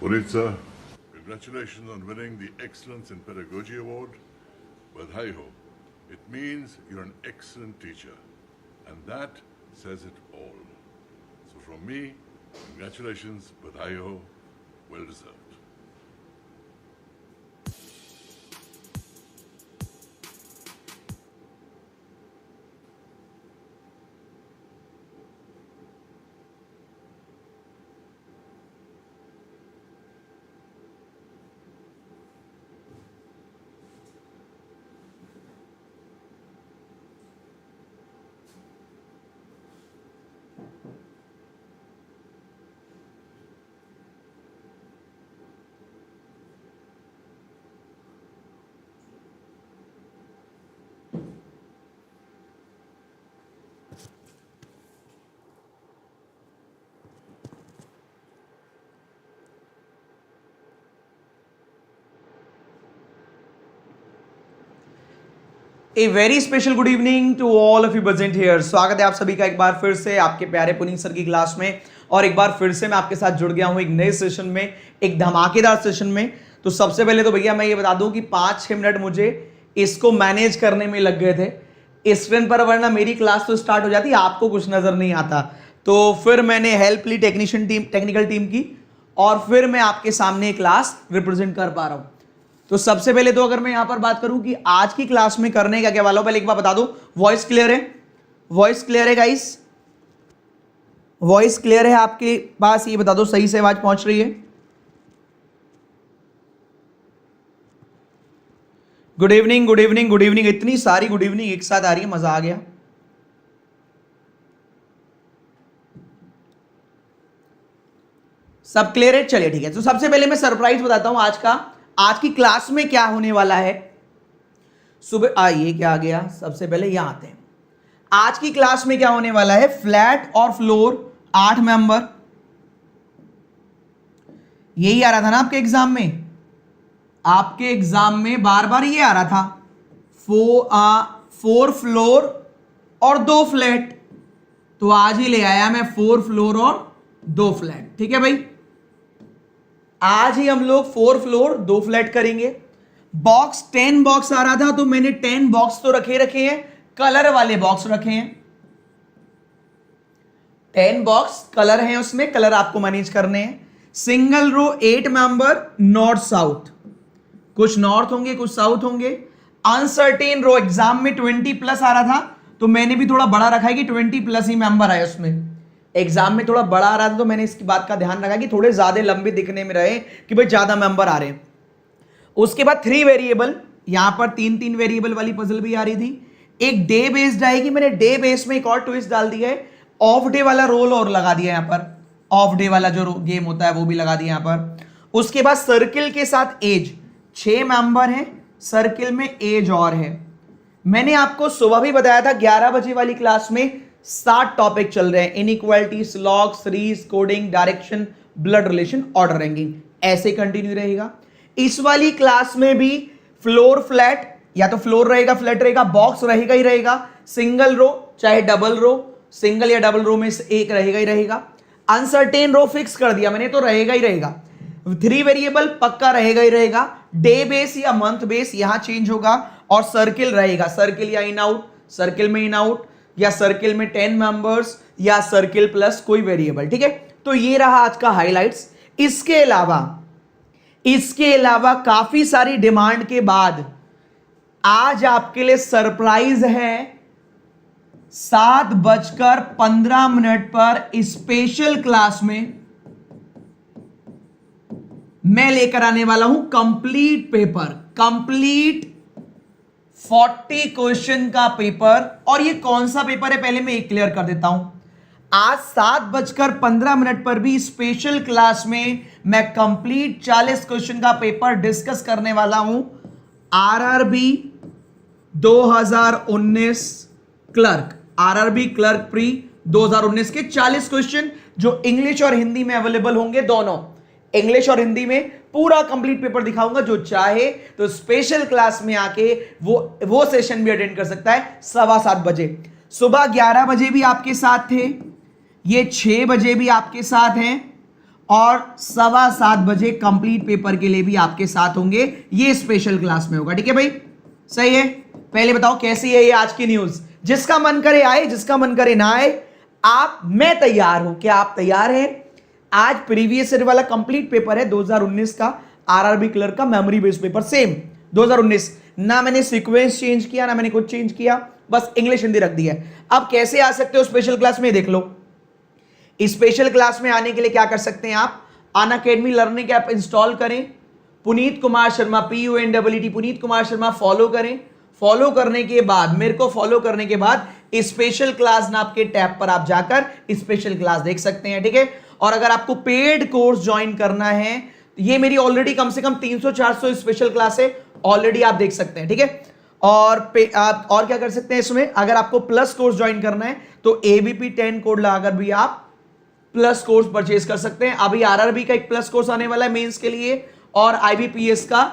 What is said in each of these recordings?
Puneet sir, congratulations on winning the Excellence in Pedagogy Award. But hi ho, it means you're an excellent teacher, and that says it all. So from me, congratulations, but hi ho, well deserved. A very special good evening to all of you present here. स्वागत है आप सभी का एक बार फिर से आपके प्यारे पुनीत सर की क्लास में, और एक बार फिर से मैं आपके साथ जुड़ गया हूं एक नए सेशन में, एक धमाकेदार सेशन में। तो सबसे पहले तो भैया मैं ये बता दूं कि 5-6 मिनट मुझे इसको मैनेज करने में लग गए थे स्क्रीन पर, वरना मेरी क्लास तो स्टार्ट हो जाती, आपको कुछ नजर नहीं आता। तो फिर मैंने हेल्प ली टेक्निकल टीम की, और फिर मैं आपके सामने क्लास रिप्रेजेंट कर पा रहा हूं। तो सबसे पहले तो अगर मैं यहां पर बात करूं कि आज की क्लास में करने का क्या वाला हूं, पहले एक बार बता दो, वॉइस क्लियर है? वॉइस क्लियर है गाइस? वॉइस क्लियर है आपके पास? ये बता दो सही से आवाज पहुंच रही है? Good evening good evening good evening, इतनी सारी गुड इवनिंग एक साथ आ रही है, मजा आ गया। सब क्लियर है? चलिए ठीक है। तो सबसे पहले मैं सरप्राइज बताता हूं आज की क्लास में क्या होने वाला है। सुबह आइए, क्या आ गया, सबसे पहले यहां आते हैं। आज की क्लास में क्या होने वाला है, फ्लैट और फ्लोर 8 मेंबर। यही आ रहा था ना आपके एग्जाम में? आपके एग्जाम में बार बार ये आ रहा था, 4 फ्लोर और 2 फ्लैट। तो आज ही ले आया मैं 4 फ्लोर और 2 फ्लैट। ठीक है भाई, आज ही हम लोग 4 फ्लोर 2 फ्लैट करेंगे। बॉक्स 10 बॉक्स आ रहा था, तो मैंने 10 बॉक्स तो रखे हैं, कलर वाले बॉक्स रखे हैं। 10 बॉक्स कलर हैं, उसमें कलर आपको मैनेज करने हैं। Single row 8 member, north south, कुछ नॉर्थ होंगे कुछ साउथ होंगे। अनसर्टेन रो, एग्जाम में 20+ आ रहा था, तो मैंने भी थोड़ा बड़ा रखा है कि 20+ ही मेंबर आए उसमें। एग्जाम में थोड़ा बड़ा आ रहा था, तो मैंने इसकी बात का ध्यान रखा कि थोड़े ज्यादा लंबे दिखने में रहे, कि भाई ज्यादा मेंबर आ रहे हैं। उसके बाद 3 वेरिएबल, यहां पर 3 वेरिएबल वाली पजल भी आ रही थी। एक डे बेस्ड आएगी, मैंने डे बेस में एक और ट्विस्ट डाल दिया है, ऑफ डे वाला रोल और लगा दिया यहां पर, ऑफ डे वाला जो गेम होता है वो भी लगा दिया यहां पर। उसके बाद सर्किल के साथ एज, 6 मेंबर हैं, सर्किल में एज और है। मैंने आपको सुबह भी बताया था 11 बजे वाली क्लास में 7 टॉपिक चल रहे हैं, inequality, slog, series, coding, direction, blood relation, order ranking, ऐसे कंटिन्यू रहेगा। इस वाली क्लास में भी फ्लोर फ्लैट, या तो फ्लोर रहेगा फ्लैट रहेगा, बॉक्स रहेगा ही रहेगा, सिंगल रो चाहे डबल रो, सिंगल या डबल रो में से एक रहेगा ही रहेगा। अनसर्टेन रो फिक्स कर दिया मैंने, तो रहेगा ही रहेगा। 3 वेरिएबल पक्का रहेगा ही रहेगा। डे बेस या मंथ बेस यहां चेंज होगा, और सर्किल रहेगा, सर्किल या इन आउट, सर्किल में इन आउट, या सर्किल में 10 मेंबर्स, या सर्किल प्लस कोई वेरिएबल। ठीक है, तो ये रहा आज का हाइलाइट्स। इसके अलावा काफी सारी डिमांड के बाद आज आपके लिए सरप्राइज है। 7:15 पर स्पेशल क्लास में मैं लेकर आने वाला हूं कंप्लीट पेपर, कंप्लीट 40 क्वेश्चन का पेपर। और ये कौन सा पेपर है, पहले मैं एक क्लियर कर देता हूं। आज 7:15 पर भी स्पेशल क्लास में मैं कंप्लीट 40 क्वेश्चन का पेपर डिस्कस करने वाला हूं। RRB 2019 clerk, RRB clerk pre 2019 के 40 क्वेश्चन, जो इंग्लिश और हिंदी में अवेलेबल होंगे, दोनों इंग्लिश और हिंदी में पूरा कंप्लीट पेपर दिखाऊंगा। जो चाहे तो स्पेशल क्लास में आके वो सेशन भी अटेंड कर सकता है 7:15 बजे। सुबह 11 बजे भी आपके साथ थे, ये 6 बजे भी आपके साथ हैं, और 7:15 बजे कंप्लीट पेपर के लिए भी आपके साथ होंगे। ये स्पेशल क्लास में होगा, ठीक है भाई, सही है। पहले बताओ कैसी है ये आज की न्यूज। जिसका मन करे आए, जिसका मन करे ना आए। मैं तैयार हूं, क्या आप तैयार हैं? आज प्रीवियस ईयर वाला कंप्लीट पेपर है 2019 का, आरआरबी क्लर्क का मेमोरी बेस्ड पेपर, सेम 2019। ना मैंने सीक्वेंस चेंज किया, ना मैंने कुछ चेंज किया, बस इंग्लिश हिंदी रख दिया है। अब कैसे आ सकते हो स्पेशल क्लास में, देख लो। स्पेशल क्लास में आने के लिए क्या कर सकते हैं आप? अनअकैडमी लर्निंग ऐप इंस्टॉल करें, पुनीत कुमार शर्मा PUNEET पुनीत कुमार शर्मा फॉलो करें। फॉलो करने के बाद, मेरे को फॉलो करने के बाद स्पेशल क्लास नाम के टैब पर आप जाकर स्पेशल क्लास देख सकते हैं, ठीक है। और अगर आपको पेड कोर्स ज्वाइन करना है, ये मेरी ऑलरेडी कम से कम 300-400 स्पेशल क्लास है, ऑलरेडी आप देख सकते हैं, ठीक है। आप और क्या कर सकते हैं इसमें, अगर आपको प्लस कोर्स ज्वाइन करना है तो ABP 10 कोड लगाकर भी आप प्लस कोर्स परचेज कर सकते हैं। अभी आरआरबी का एक प्लस कोर्स आने वाला है मेंस के लिए और IBPS का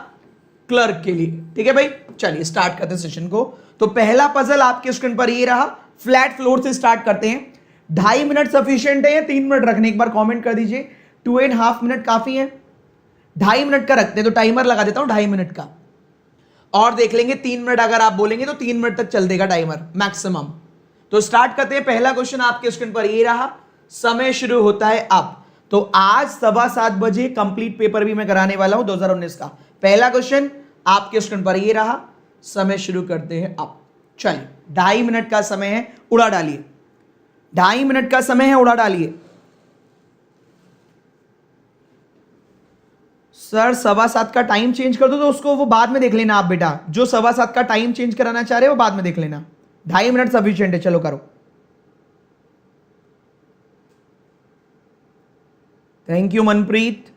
क्लर्क के लिए, ठीक है भाई। चलिए स्टार्ट करते हैं सेशन को। तो पहला पजल आपके स्क्रीन पर ये रहा, फ्लैट फ्लोर से स्टार्ट करते हैं। 2.5 मिनट सफिशिएंट है या 3 मिनट रखने, एक बार कमेंट कर दीजिए। 2.5 मिनट काफी है? 2.5 मिनट का रखते हैं, तो टाइमर लगा देता हूं 2.5 मिनट का, और देख लेंगे 3 मिनट अगर आप बोलेंगे तो 3 मिनट तक चल देगा टाइमर मैक्सिमम। तो स्टार्ट करते हैं। पहला क्वेश्चन आपके स्क्रीन पर ये रहा, समय शुरू होता है अब। तो आज 7:15 बजे कंप्लीट पेपर भी मैं कराने वाला हूं 2019 का। पहला क्वेश्चन आपके स्क्रीन पर ये रहा, समय शुरू करते हैं अब। चलिए 2.5 मिनट का समय है, उड़ा डालिए। 2.5 मिनट का समय है, उड़ा डालिए। सर 7:15 का टाइम चेंज कर दो, तो उसको वो बाद में देख लेना आप बेटा। जो 7:15 का टाइम चेंज कराना चाह रहे हो वो बाद में देख लेना। 2.5 मिनट सफिशिएंट है, चलो करो। Thank you Manpreet.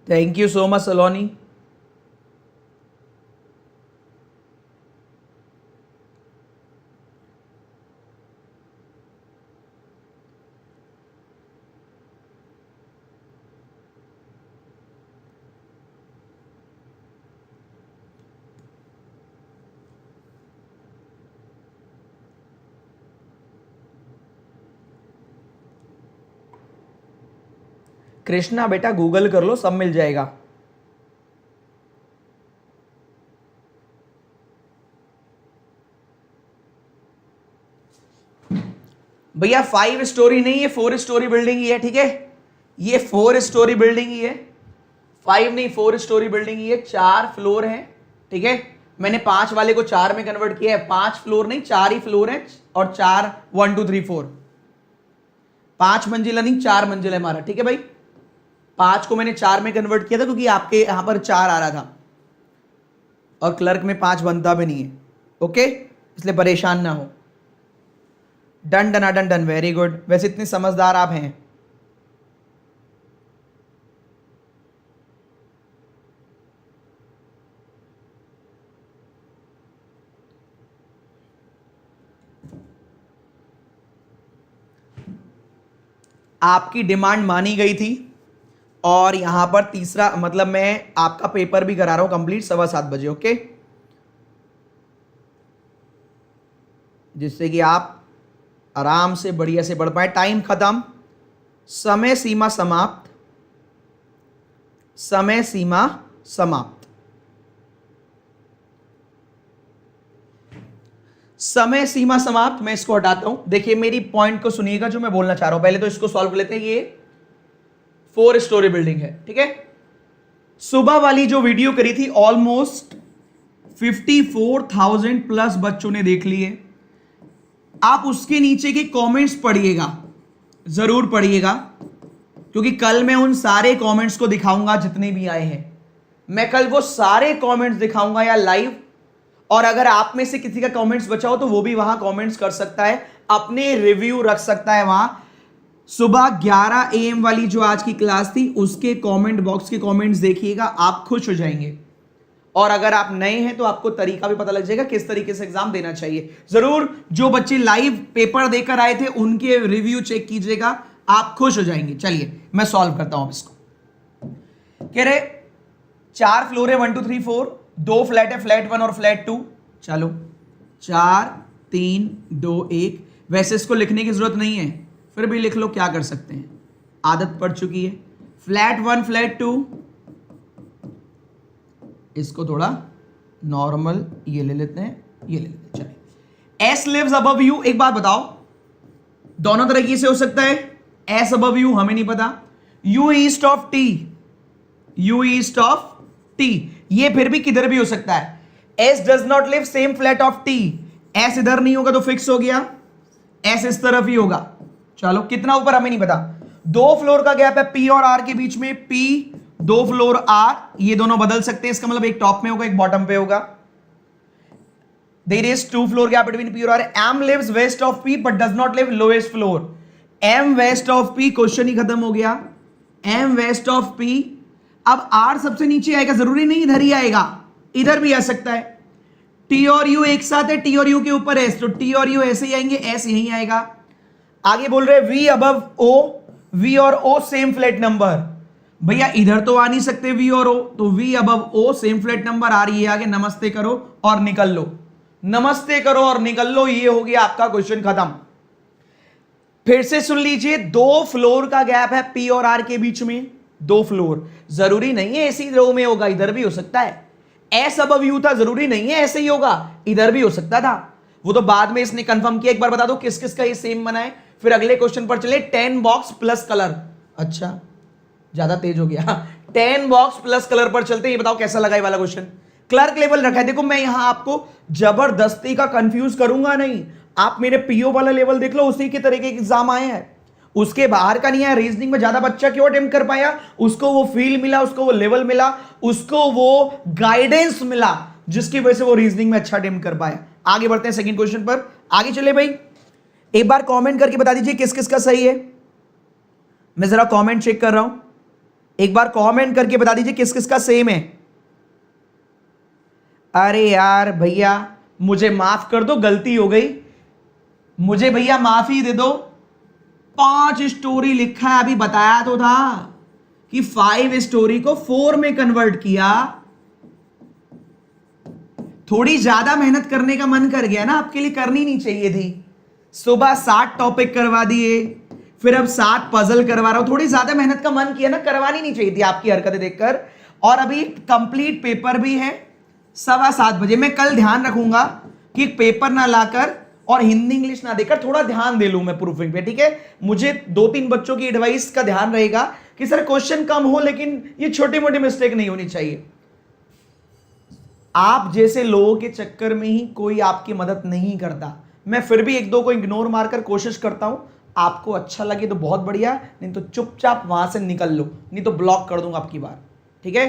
Thank you so much Saloni. Krishna बेटा गूगल कर लो, सब मिल जाएगा। भैया 5 स्टोरी नहीं, ये 4 स्टोरी बिल्डिंग ही है, ठीक है। ये 4 स्टोरी बिल्डिंग ही है, 5 नहीं 4 स्टोरी बिल्डिंग ही है। 4 फ्लोर है, ठीक है। मैंने 5 वाले को 4 में कन्वर्ट किया है। 5 फ्लोर नहीं, 4 ही फ्लोर है, और 4 1 2 3 4 5 मंजिला नहीं, 4 मंजिल है हमारा, ठीक है भाई। 5 को मैंने 4 में कन्वर्ट किया था क्योंकि आपके यहां पर 4 आ रहा था, और क्लर्क में 5 बनता भी नहीं है, ओके, इसलिए परेशान ना हो। Done done done done, very good. वैसे इतने समझदार आप हैं। आपकी डिमांड मानी गई थी, और यहां पर तीसरा मतलब मैं आपका पेपर भी करा रहा हूं कंप्लीट 7:15 बजे, ओके, जिससे कि आप आराम से बढ़िया से बढ़ पाए। टाइम खत्म, समय सीमा समाप्त, समय सीमा समाप्त, समय सीमा समाप्त। मैं इसको हटाता हूं। देखिए मेरी पॉइंट को सुनिएगा जो मैं बोलना चाह रहा हूं। पहले तो इसको सॉल्व कर लेते हैं। ये 4 स्टोरी बिल्डिंग है, ठीक है। सुबह वाली जो वीडियो करी थी ऑलमोस्ट 54,000 प्लस बच्चों ने देख लिए। आप उसके नीचे के कमेंट्स पढ़िएगा, जरूर पढ़िएगा, क्योंकि कल मैं उन सारे कमेंट्स को दिखाऊंगा जितने भी आए हैं। मैं कल वो सारे कमेंट्स दिखाऊंगा या लाइव, और अगर आप में से किसी का कमेंट्स बचा हो तो वो भी वहां कमेंट्स कर सकता है, अपने रिव्यू रख सकता है वहां। सुबह 11 AM वाली जो आज की क्लास थी उसके कमेंट बॉक्स के कमेंट्स देखिएगा, आप खुश हो जाएंगे। और अगर आप नए हैं तो आपको तरीका भी पता लग जाएगा किस तरीके से एग्जाम देना चाहिए। जरूर जो बच्चे लाइव पेपर देकर आए थे उनके रिव्यू चेक कीजिएगा, आप खुश हो जाएंगे। चलिए मैं सॉल्व करता हूं इसको। कह रहे 4 फ्लोर है, 1 2 3 4, 2 फ्लैट है, फ्लैट 1 और फ्लैट 2। चलो 4 3 2 1। वैसे इसको लिखने की जरूरत नहीं है, फिर भी लिख लो, क्या कर सकते हैं, आदत पड़ चुकी है। फ्लैट 1 फ्लैट 2, इसको थोड़ा नॉर्मल ये ले लेते हैं, ये ले लेते हैं। चलिए एस लिव्स अबव यू। एक बात बताओ, दोनों तरीके से हो सकता है। एस अबव यू हमें नहीं पता, you east of T, you east of T, ये फिर भी किधर भी हो सकता है। S does not live same flat of T, S इधर नहीं होगा तो फिक्स हो गया, एस इस तरफ ही होगा। चलो कितना ऊपर हमें नहीं पता, 2 फ्लोर का गैप है पी और आर के बीच में, पी 2 फ्लोर आर, ये दोनों बदल सकते हैं, इसका मतलब एक टॉप में होगा एक बॉटम पे होगा। There is 2 floor gap between P और R. M lives west of P but does not live lowest floor, M west of P, question ही खत्म हो गया। एम वेस्ट ऑफ पी, अब आर सबसे नीचे आएगा, जरूरी नहीं इधर ही आएगा, इधर भी आ सकता है। टी और यू एक साथ है, टी और यू के ऊपर एस, तो टी और यू ऐसे ही आएंगे, एस यहीं आएगा। आगे बोल रहे वी अबव ओ, वी और ओ सेम फ्लैट नंबर, भैया इधर तो आ नहीं सकते वी और ओ, तो V above O same flat number, आ रही है आगे, नमस्ते करो और निकल लो, नमस्ते करो और निकल लो, ये हो गया आपका क्वेश्चन खत्म। फिर से सुन लीजिए, 2 फ्लोर का गैप है पी और आर के बीच में, 2 फ्लोर, जरूरी नहीं है इसी रो में होगा, इधर भी हो सकता है। एस अबव यू था, जरूरी नहीं है ऐसे ही होगा, इधर भी हो सकता था, वो तो बाद में इसने कंफर्म किया। एक बार बता दो किस किस का ये सेम बना है, फिर अगले क्वेश्चन पर चले। 10 बॉक्स प्लस कलर, अच्छा ज्यादा तेज हो गया, 10 बॉक्स प्लस कलर पर चलते हैं। ये बताओ कैसा लगा ये वाला क्वेश्चन, क्लर्क लेवल रखा है। देखो मैं यहां आपको जबरदस्ती का कंफ्यूज करूंगा नहीं, आप मेरे पीओ वाला लेवल देख लो, उसी के तरीके के एग्जाम आए हैं, उसके बाहर का नहीं है। रीजनिंग में ज्यादा बच्चा क्यों अटेम्प्ट कर पाया, उसको वो फील मिला, उसको वो लेवल मिला, उसको वो गाइडेंस मिला, जिसकी वजह से वो रीजनिंग में अच्छा अटेम्प्ट कर पाया। आगे बढ़ते हैं सेकंड क्वेश्चन पर, आगे चले भाई। एक बार कमेंट करके बता दीजिए किस किस का सही है, मैं जरा कमेंट चेक कर रहा हूं, एक बार कमेंट करके बता दीजिए किस किस का सेम है। अरे यार भैया मुझे माफ कर दो, गलती हो गई, मुझे भैया माफी दे दो, 5 स्टोरी लिखा है, अभी बताया तो था कि 5 स्टोरी को 4 में कन्वर्ट किया। थोड़ी ज्यादा मेहनत करने का मन कर गया ना, आपके लिए करनी नहीं चाहिए थी। सुबह 7 टॉपिक करवा दिए, फिर अब 7 पजल करवा रहा हूं, थोड़ी ज्यादा मेहनत का मन किया ना, करवानी नहीं चाहिए थी आपकी हरकतें देखकर। और अभी कंप्लीट पेपर भी है 7:15 बजे। मैं कल ध्यान रखूंगा कि पेपर ना लाकर और हिंदी इंग्लिश ना देकर थोड़ा ध्यान दे लूं मैं प्रूफिंग पे, ठीक है। मुझे 2-3 बच्चों की एडवाइस का ध्यान रहेगा कि सर क्वेश्चन कम हो लेकिन ये छोटी मोटी मिस्टेक नहीं होनी चाहिए। आप जैसे लोगों के चक्कर में ही कोई आपकी मदद नहीं करता, मैं फिर भी 1-2 को इग्नोर मारकर कोशिश करता हूं। आपको अच्छा लगे तो बहुत बढ़िया, नहीं तो चुपचाप वहां से निकल लो, नहीं तो ब्लॉक कर दूंगा आपकी बार, ठीक है।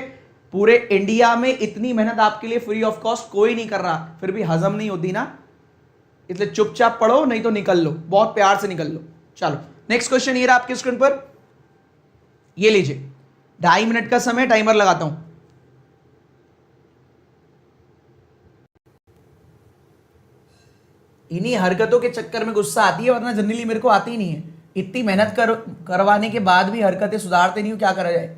पूरे इंडिया में इतनी मेहनत आपके लिए फ्री ऑफ कॉस्ट कोई नहीं कर रहा, फिर भी हजम नहीं होती ना, इसलिए चुपचाप पढ़ो, नहीं तो निकल लो, बहुत प्यार से निकल लो। चलो नेक्स्ट क्वेश्चन ये रहा आपके स्क्रीन पर, ये लीजिए, 2.5 मिनट का समय, टाइमर लगाता हूं। इन्हीं हरकतों के चक्कर में गुस्सा आती है, वरना जनरली मेरे को आती ही नहीं है। इतनी मेहनत करवाने के बाद भी हरकतें सुधारते नहीं हूं, क्या करा जाए।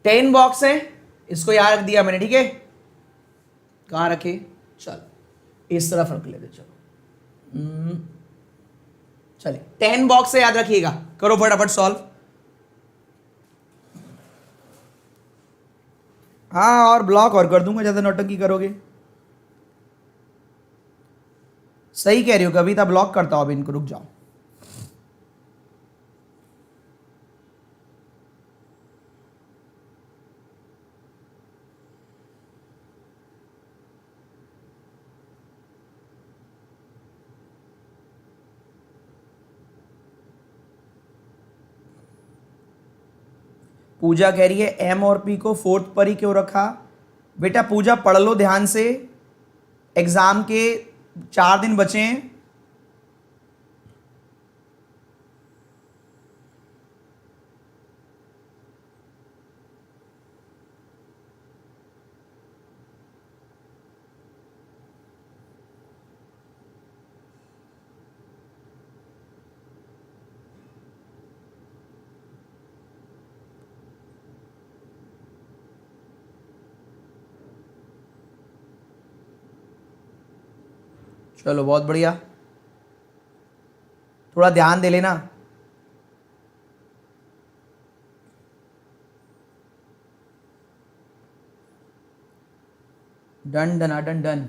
10 बॉक्स है, इसको यहां रख दिया मैंने, ठीक है। कहां रखे, चलो इस तरफ रख लेते, चलो चलिए 10 बॉक्स है, याद रखिएगा, करो फटाफट सॉल्व। हाँ और ब्लॉक और कर दूंगा, ज्यादा नौटंकी करोगे। सही कह रही हो कविता, ब्लॉक करता हूं अब इनको, रुक जाओ। पूजा कह रही है एम और पी को 4th पर ही क्यों रखा। बेटा पूजा पढ़ लो ध्यान से, एग्जाम के 4 दिन बचे हैं। चलो बहुत बढ़िया, थोड़ा ध्यान दे लेना। Done done done done.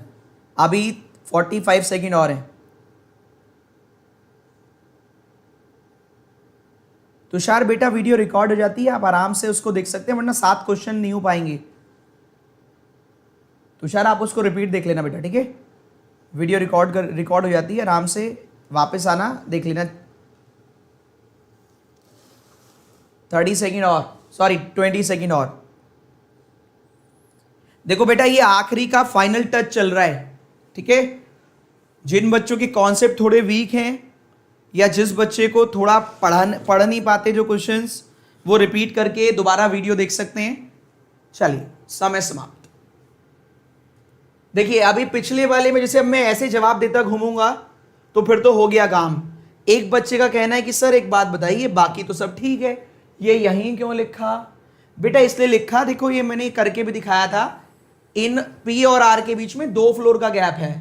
अभी 45 सेकंड और हैं। तुषार बेटा वीडियो रिकॉर्ड हो जाती है, आप आराम से उसको देख सकते हैं, वरना 7 क्वेश्चन नहीं हो पाएंगे। तुषार आप उसको रिपीट देख लेना बेटा, ठीक है। वीडियो रिकॉर्ड हो जाती है, आराम से वापस आना देख लेना। 30 सेकंड और, सॉरी 20 सेकंड और। देखो बेटा ये आखिरी का फाइनल टच चल रहा है, ठीक है। जिन बच्चों के कॉन्सेप्ट थोड़े वीक हैं या जिस बच्चे को थोड़ा पढ़ नहीं पाते जो क्वेश्चंस, वो रिपीट करके दोबारा वीडियो देख सकते हैं। चलिए समय समाप्त। देखिए अभी पिछले वाले में जैसे अब मैं ऐसे जवाब देता घूमूंगा तो फिर तो हो गया काम। एक बच्चे का कहना है कि सर एक बात बताइए, बाकी तो सब ठीक है, ये यहीं क्यों लिखा? बेटा इसलिए लिखा, देखो ये मैंने करके भी दिखाया था, इन P और R के बीच में 2 फ्लोर का गैप है,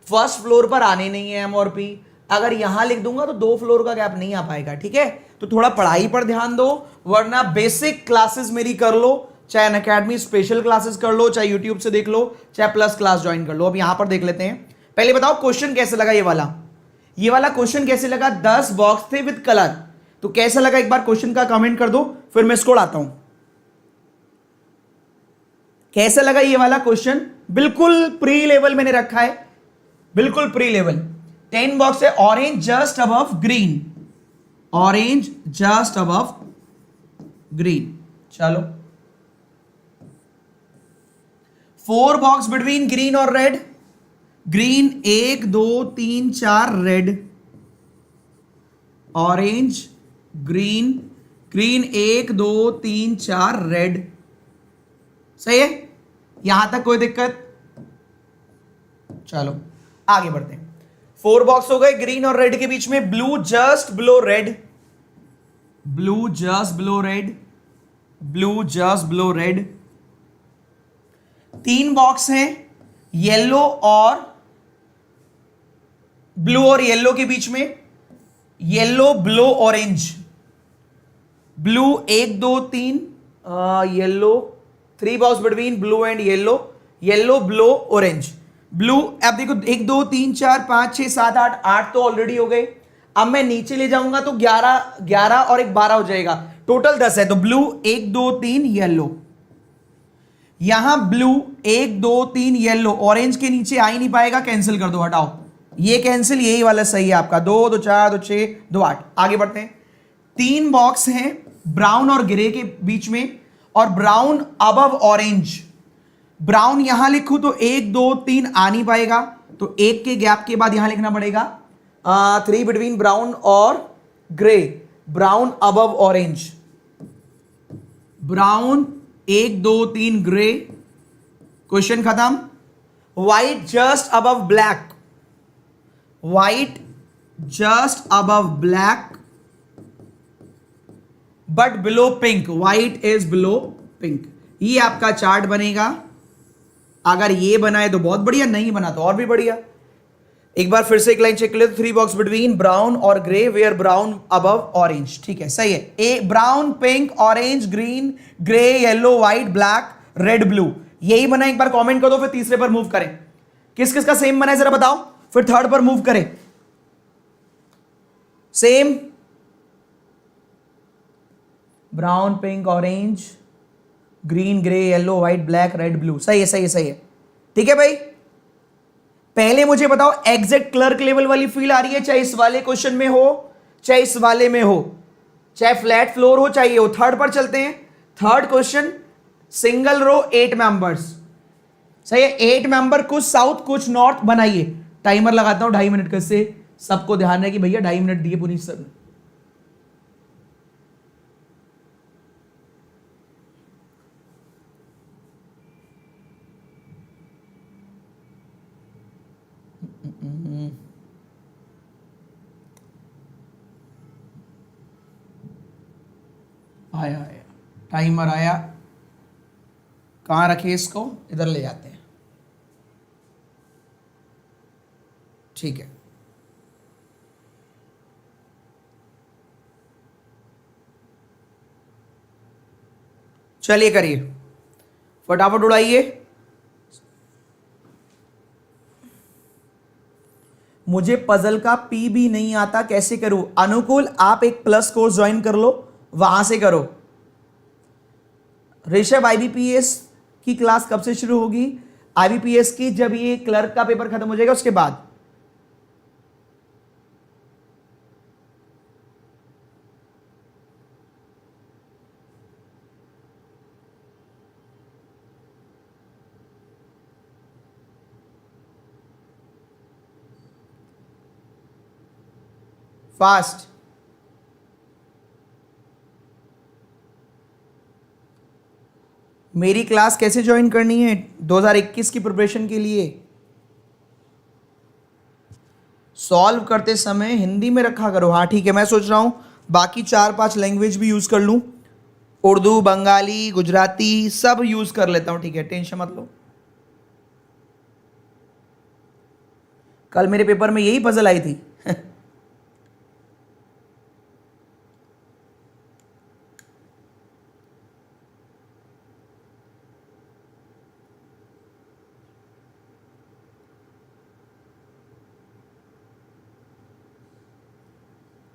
फर्स्ट फ्लोर पर आने नहीं है M और P। अगर यहां लिख दूंगा तो 2 फ्लोर का गैप नहीं आ पाएगा, ठीक है। तो थोड़ा पढ़ाई पर ध्यान दो, वरना बेसिक क्लासेस मेरी कर लो, चाहे अनअकैडमी स्पेशल क्लासेस कर लो, चाहे यूट्यूब से देख लो, चाहे प्लस क्लास ज्वाइन कर लो। अब यहां पर देख लेते हैं। पहले बताओ क्वेश्चन कैसे लगा ये वाला क्वेश्चन कैसे लगा? 10 बॉक्स थे विद कलर, तो कैसा लगा एक बार क्वेश्चन का कमेंट कर दो, फिर मैं इसको उड़ाता हूं। कैसा लगा ये वाला क्वेश्चन? बिल्कुल प्री लेवल मैंने रखा है, बिल्कुल प्री लेवल। 10 बॉक्स है, orange just above green, orange just above green. चलो 4 बॉक्स बिटवीन ग्रीन और red, green 1 2 3 4 red, orange green, green 1 2 3 4 red. सही है, यहां तक कोई दिक्कत? चलो आगे बढ़ते हैं। 4 बॉक्स हो गए ग्रीन और रेड के बीच में, blue just below red, blue just below red, blue just below red. 3 box हैं येलो और ब्लू और येलो के बीच में, yellow blow orange, blue 1 2 3 yellow, 3 box between blue and yellow, yellow blow orange, blue. अब देखो 1 2 3 4 5 6 7 8, 8 तो ऑलरेडी हो गए। अब मैं नीचे ले जाऊंगा तो 11 और एक 12 हो जाएगा, टोटल 10 है। तो ब्लू 1 2 3 येलो, यहां ब्लू 1 2 3 येलो, ऑरेंज के नीचे आ ही नहीं पाएगा, कैंसिल कर दो, हटाओ ये कैंसिल, यही वाला सही है आपका। 2 2 4 2 6 2 8। आगे बढ़ते हैं। 3 बॉक्स हैं ब्राउन और ग्रे के बीच में, और ब्राउन अबव ऑरेंज। ब्राउन यहां लिखूं तो 1 2 3 आ नहीं पाएगा, तो 1 के गैप के बाद यहां लिखना पड़ेगा 3 बिटवीन ब्राउन और grey, brown above orange, brown 1 2 3 grey, question खत्म। White just above black, white just above black but below pink, white is below pink. ये आपका चार्ट बनेगा। अगर ये बना है तो बहुत बढ़िया, नहीं बना तो और भी बढ़िया। एक बार फिर से एक लाइन चेक कर ले। 3 बॉक्स बिटवीन ब्राउन और grey, where brown above orange, ठीक है सही है। A brown pink orange green grey yellow white black red blue, यही बना। एक बार कमेंट कर दो, फिर तीसरे पर मूव करें। किस किस का सेम बना है जरा बताओ, फिर थर्ड पर मूव करें। Same brown pink orange green grey yellow white black red blue, सही है सही है सही है, ठीक है भाई। पहले मुझे बताओ एग्जैक्ट क्लर्क लेवल वाली फील आ रही है, चाहे इस वाले क्वेश्चन में हो चाहे इस वाले में हो, चाहे फ्लैट फ्लोर हो चाहे हो। थर्ड पर चलते हैं। Third question single row 8 members, सही है। 8 मेंबर, कुछ साउथ कुछ नॉर्थ बनाइए। टाइमर लगाता हूं 2.5 मिनट का, से सबको ध्यान है कि भैया 2.5 मिनट दिए पूरी सब। आया आया टाइमर आया, कहाँ रखे इसको, इधर ले जाते हैं। ठीक है, चलिए करिए, फटाफट उड़ाइए। मुझे पजल का पी भी नहीं आता, कैसे करूं? अनुकूल, आप एक प्लस कोर्स ज्वाइन कर लो, वहां से करो। ऋषभ, आईबीपीएस की क्लास कब से शुरू होगी? आईबीपीएस की जब ये क्लर्क का पेपर खत्म हो जाएगा उसके बाद। फास्ट। मेरी क्लास कैसे ज्वाइन करनी है 2021 की प्रिपरेशन के लिए? सॉल्व करते समय हिंदी में रखा करो। हाँ ठीक है, मैं सोच रहा हूं बाकी 4-5 लैंग्वेज भी यूज कर लूं, उर्दू, बंगाली, गुजराती सब यूज कर लेता हूं। ठीक है, टेंशन मत लो। कल मेरे पेपर में यही पजल आई थी।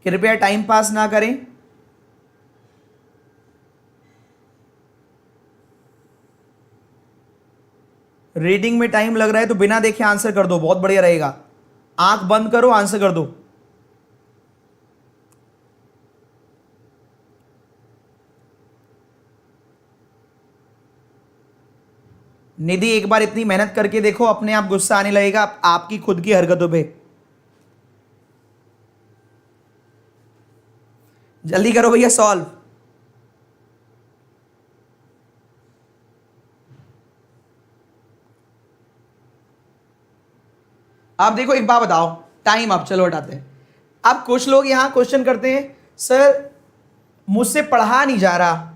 कृपया टाइम पास ना करें। रीडिंग में टाइम लग रहा है तो बिना देखे आंसर कर दो, बहुत बढ़िया रहेगा। आंख बंद करो, आंसर कर दो। निधि, एक बार इतनी मेहनत करके देखो, अपने आप गुस्सा आने लगेगा आपकी खुद की हरकतों पे। जल्दी करो भैया सॉल्व। अब देखो एक बात बताओ, टाइम अब चलो हटाते हैं। अब कुछ लोग यहां क्वेश्चन करते हैं, सर मुझसे पढ़ा नहीं जा रहा,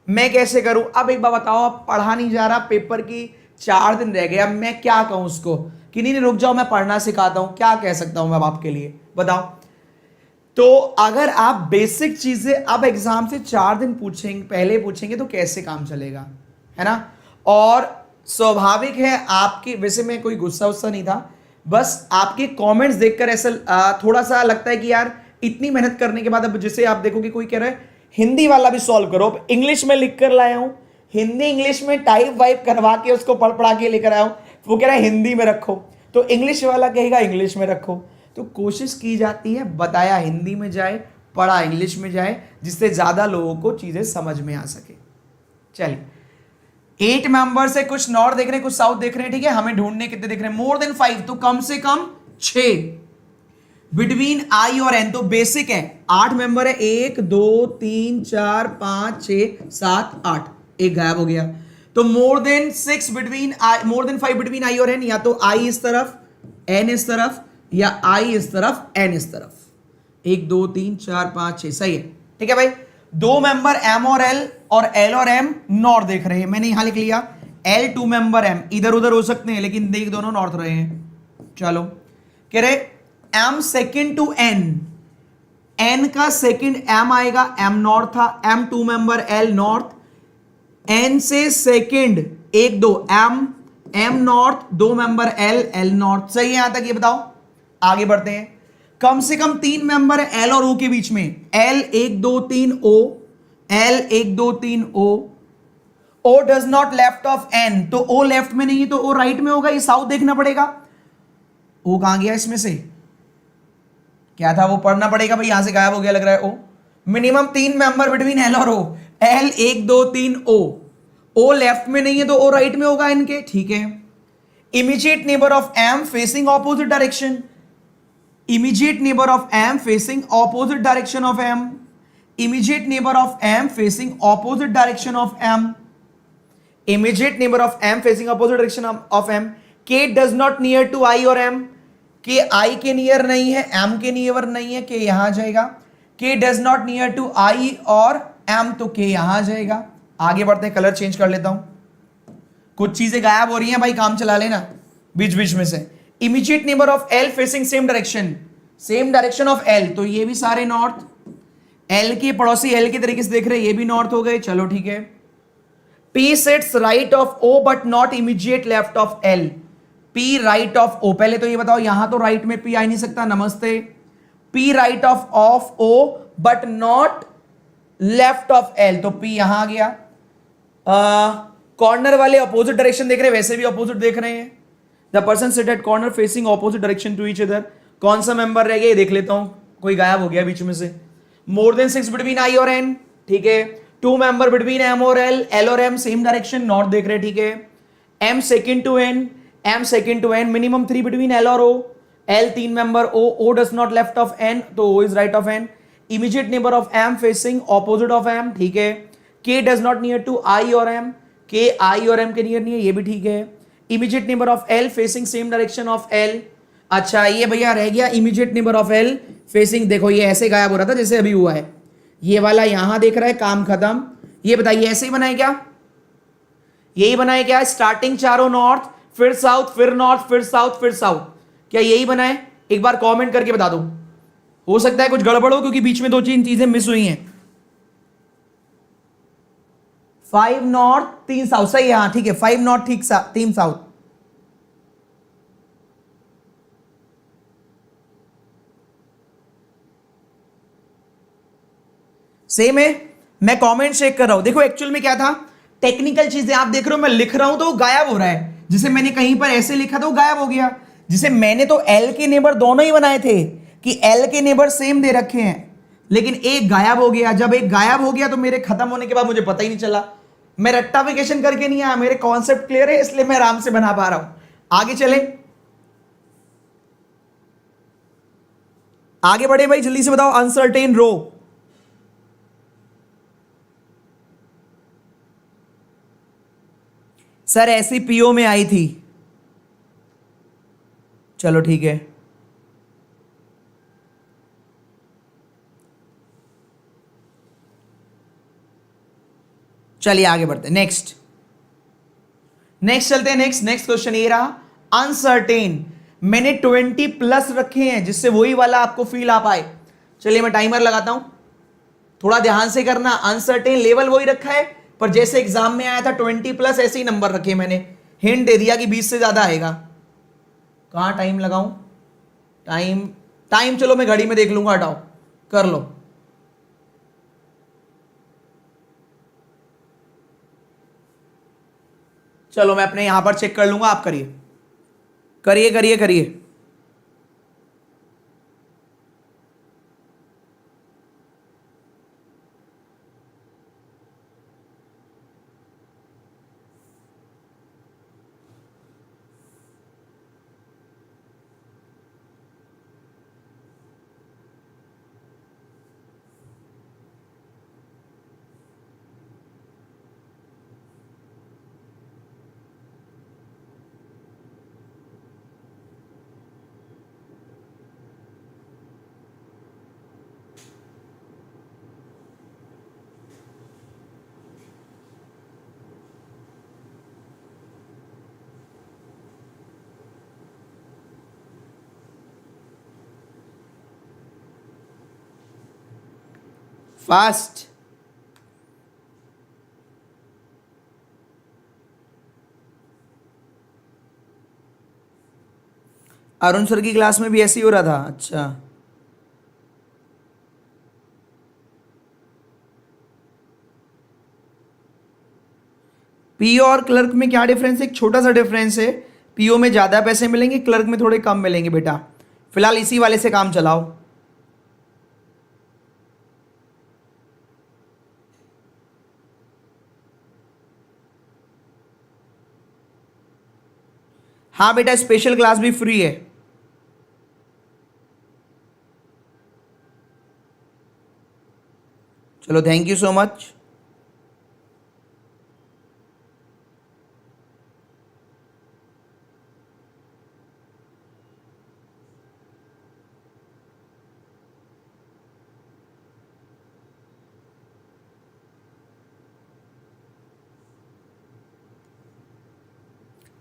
मैं कैसे करूं? अब एक बात बताओ, अब पढ़ा नहीं जा रहा, पेपर की 4 दिन रह गए, अब मैं क्या कहूं उसको कि नहीं रुक जाओ मैं पढ़ना सिखाता हूं? क्या कह सकता हूं मैं अब आपके लिए, बताओ। तो अगर आप बेसिक चीजें अब एग्जाम से 4 दिन पूछेंगे, पहले पूछेंगे तो कैसे काम चलेगा, है ना? और स्वाभाविक है आपकी, वैसे मैं कोई गुस्सा उस्सा नहीं था, बस आपके कमेंट्स देखकर ऐसा थोड़ा सा लगता है कि यार इतनी मेहनत करने के बाद अब जैसे आप देखोगे कोई कह रहा है हिंदी वाला भी सॉल्व करो, इंग्लिश में लिख कर लाया हूं, हिंदी इंग्लिश में टाइप वाइप करवा के उसको पढ़ पढ़ा के लेकर आया हूं, वो कह रहा है हिंदी में रखो, तो इंग्लिश वाला कहेगा इंग्लिश में रखो। तो कोशिश की जाती है बताया हिंदी में जाए, पढ़ा इंग्लिश में जाए, जिससे ज्यादा लोगों को चीजें समझ में आ सके। चलिए, 8 मेंबर से कुछ नॉर्थ देख रहे हैं, कुछ साउथ देख रहे हैं, ठीक है। हमें ढूंढने कितने देख रहे हैं? मोर देन 5, तो कम से कम 6 बिटवीन आई और एन। तो बेसिक है, 8 मेंबर है, 1 2 3 4 5 6 7 8, एक गायब हो गया। तो मोर देन 6 बिटवीन आई, मोर देन 5 बिटवीन आई और एन, या तो आई इस तरफ एन इस तरफ, या आई इस तरफ एन इस तरफ। 1 2 3 4 5 6, सही है, ठीक है भाई। 2 मेंबर एम और एल और एम नॉर्थ देख रहे हैं, मैंने यहां लिख लिया एल 2 मेंबर एम, इधर उधर हो सकते हैं लेकिन देख दोनों नॉर्थ रहे हैं। चलो, कह रहे M second to N, N का सेकेंड एम आएगा, एम नॉर्थ था, M 2 member L north, N से second 1 2 M, M north 2 member L, L north. सही है यहां तक? ये बताओ, आगे बढ़ते हैं। कम से कम 3 मेंबर है एल और ओ के बीच में, L 1 2 3 O, L 1 2 3 O. O does not left of N, तो ओ लेफ्ट में नहीं है तो ओ राइट में होगा, ये साउथ देखना पड़ेगा। ओ कहां गया इसमें से? क्या था वो पढ़ना पड़ेगा भाई, यहां से गायब हो गया लग रहा है। ओ मिनिमम 3 मेंबर बिटवीन एल और ओ, एल 1 2 3 ओ। ओ लेफ्ट में नहीं है तो ओ राइट में होगा इनके, ठीक है। Immediate neighbour of am facing opposite direction, immediate neighbor of m facing opposite direction of m, immediate neighbor of m facing opposite direction of m, immediate neighbor of m facing opposite direction of m। k does not near to i और m, k i के near नहीं है, m के near नहीं है, k यहां जाएगा। k does not near to i और m, तो k यहां जाएगा। आगे बढ़ते हैं, कलर चेंज कर लेता हूं, कुछ चीजें गायब हो रही हैं भाई, काम चला लेना बीच बीच में से। Immediate neighbour of L facing same direction of L, तो ये भी सारे नॉर्थ। एल के पड़ोसी एल के तरीके से देख रहे हैं, ये भी नॉर्थ हो गए, चलो ठीक है। P sits right of O but not immediate left of L. P right of O, पहले तो ये बताओ यहां तो राइट में P आ ही नहीं सकता, नमस्ते। P right of O but not left of L, तो P यहां आ गया। कॉर्नर वाले अपोजिट डायरेक्शन देख रहे हैं, वैसे भी अपोजिट देख रहे हैं। The person sit at corner facing opposite direction to each other. कौन सा मेंबर रह गया ये देख लेता हूं, कोई गायब हो गया बीच में से। मोर देन 6 बिटवीन I और N, ठीक है। 2 मेंबर बिटवीन M और L और M सेम डायरेक्शन नॉर्थ देख रहे हैं, ठीक है। M second to N, minimum 3 between L और O, L 3 member, O does not left of N, तो O is right of N। Immediate neighbour of M facing opposite of M, ठीक है। K does not near to I और M, K I और M के near नहीं है, ये भी ठीक है। Immediate neighbour of L facing same direction of L। अच्छा ये भैया रह गया immediate neighbour of L facing, देखो ये ऐसे गायब हो रहा था जैसे अभी हुआ है, ये वाला यहां देख रहा है, काम खत्म। ये बताइए ऐसे ही बनाए क्या, यही बनाए क्या? स्टार्टिंग चारों नॉर्थ, फिर साउथ, फिर नॉर्थ, फिर साउथ, फिर साउथ, क्या यही बनाए? एक बार कमेंट करके बता दो, हो सकता है कुछ गड़बड़ हो क्योंकि बीच में 2-3 चीजें मिस हुई हैं। 5 नॉर्थ 3 साउथ, सही है, हाँ ठीक है, 5 नॉर्थ 3 साउथ। सेम है, मैं कमेंट चेक कर रहा हूं। देखो एक्चुअल में क्या था, टेक्निकल चीजें आप देख रहे हो, मैं लिख रहा हूं तो वो गायब हो रहा है। जिसे मैंने कहीं पर ऐसे लिखा था वो गायब हो गया। जिसे मैंने तो एल के नेबर दोनों ही बनाए थे कि एल के नेबर सेम दे रखे हैं, लेकिन एक गायब हो गया। जब एक गायब हो गया तो मेरे खत्म होने के बाद मुझे पता ही नहीं चला। मैं रट्टाफिकेशन करके नहीं आया, मेरे कॉन्सेप्ट क्लियर है, इसलिए मैं आराम से बना पा रहा हूं। आगे चले, आगे बढ़े भाई, जल्दी से बताओ। अनसर्टेन रो, सर ऐसी पीओ में आई थी, चलो ठीक है। चलिए आगे बढ़ते हैं, नेक्स्ट चलते हैं। नेक्स्ट क्वेश्चन ये रहा, अनसर्टेन। मैंने 20 प्लस रखे हैं जिससे वही वाला आपको फील आ पाए। चलिए मैं टाइमर लगाता हूं, थोड़ा ध्यान से करना। अनसर्टेन लेवल वही रखा है, पर जैसे एग्जाम में आया था 20 प्लस, ऐसे ही नंबर रखे मैंने। हिंट दे दिया कि 20 से ज्यादा आएगा। कहां टाइम लगाऊं? टाइम चलो मैं घड़ी में देख लूंगा, हटाओ, कर लो। चलो मैं अपने यहां पर चेक कर लूंगा, आप करिए करिए करिए करिए। फास्ट, अरुण सर की क्लास में भी ऐसे ही हो रहा था। अच्छा पीओ और क्लर्क में क्या डिफरेंस है? एक छोटा सा डिफरेंस है, पीओ में ज्यादा पैसे मिलेंगे, क्लर्क में थोड़े कम मिलेंगे। बेटा फिलहाल इसी वाले से काम चलाओ। हाँ बेटा स्पेशल क्लास भी फ्री है। चलो थैंक यू सो मच।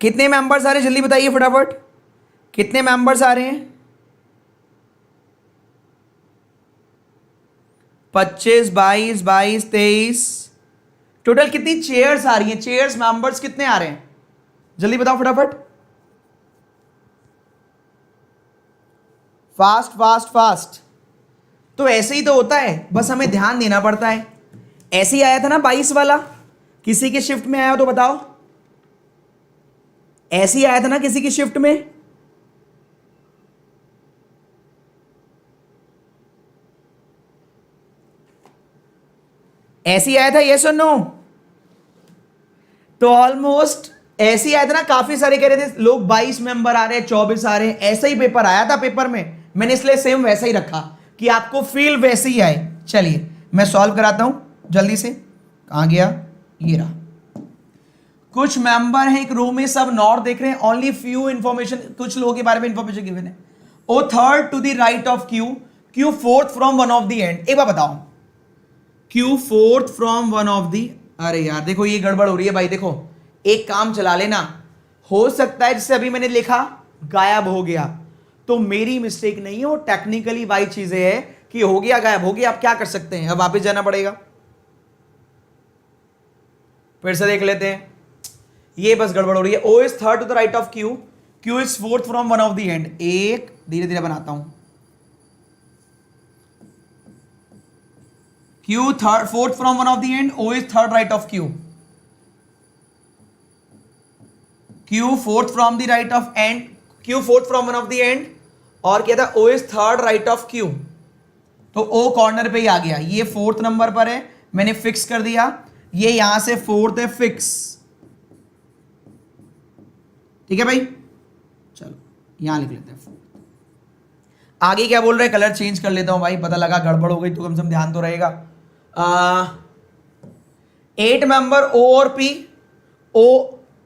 कितने मेंबर्स आ रहे जल्दी बताइए फटाफट। कितने मेंबर्स आ रहे हैं? 25, 22, 22, 23। टोटल कितनी चेयर्स आ रही हैं? चेयर्स मेंबर्स कितने आ रहे हैं? जल्दी बताओ फटाफट। Fast fast fast. तो ऐसे ही तो होता है, बस हमें ध्यान देना पड़ता है। ऐसे ही आया था ना 22 वाला, किसी के शिफ्ट में आया हो तो बताओ। ऐसे ही आया था ना किसी की शिफ्ट में? ऐसे ही आया था, यस और नो? तो ऑलमोस्ट ऐसे ही आया था ना। काफी सारे कह रहे थे लोग 22 मेंबर आ रहे हैं, 24 आ रहे हैं। ऐसा ही पेपर आया था पेपर में, मैंने इसलिए सेम वैसा ही रखा कि आपको फील वैसे ही आए। चलिए मैं सॉल्व कराता हूं जल्दी से। कहां गया? ये रहा। कुछ मेंबर हैं एक रो में, सब नॉर्थ देख रहे हैं। ओनली फ्यू इंफॉर्मेशन, कुछ लोगों के बारे में इंफॉर्मेशन गिवन है। O third to the right of Q, Q fourth from one of the end. एक बार बताओ, Q fourth from one of the. अरे यार देखो ये गड़बड़ हो रही है भाई। देखो एक काम चला लेना, हो सकता है जिससे अभी मैंने लिखा गायब हो गया, तो मेरी मिस्टेक नहीं है, वो टेक्निकली वाई चीजें है कि हो गया गायब हो गया। आप क्या कर सकते हैं, अब वापस जाना पड़ेगा। फिर से देख लेते हैं, ये बस गड़बड़ हो रही है। O is third to the right of Q, Q is fourth from one of the end. एक धीरे धीरे बनाता हूं। Q third fourth from one of the end, O is third right of Q. Q fourth from the right of end, Q fourth from one of the end, और क्या था? O is third right of Q. तो O corner पे ही आ गया, ये fourth number पर है, मैंने फिक्स कर दिया। ये यहां से फोर्थ है फिक्स। ठीक है भाई, चलो यहां लिख लेते हैं फोर्थ। आगे क्या बोल रहे हैं? कलर चेंज कर लेता हूं भाई, पता लगा गड़बड़ हो गई तो कम से कम ध्यान तो रहेगा। 8 मेंबर O और P। O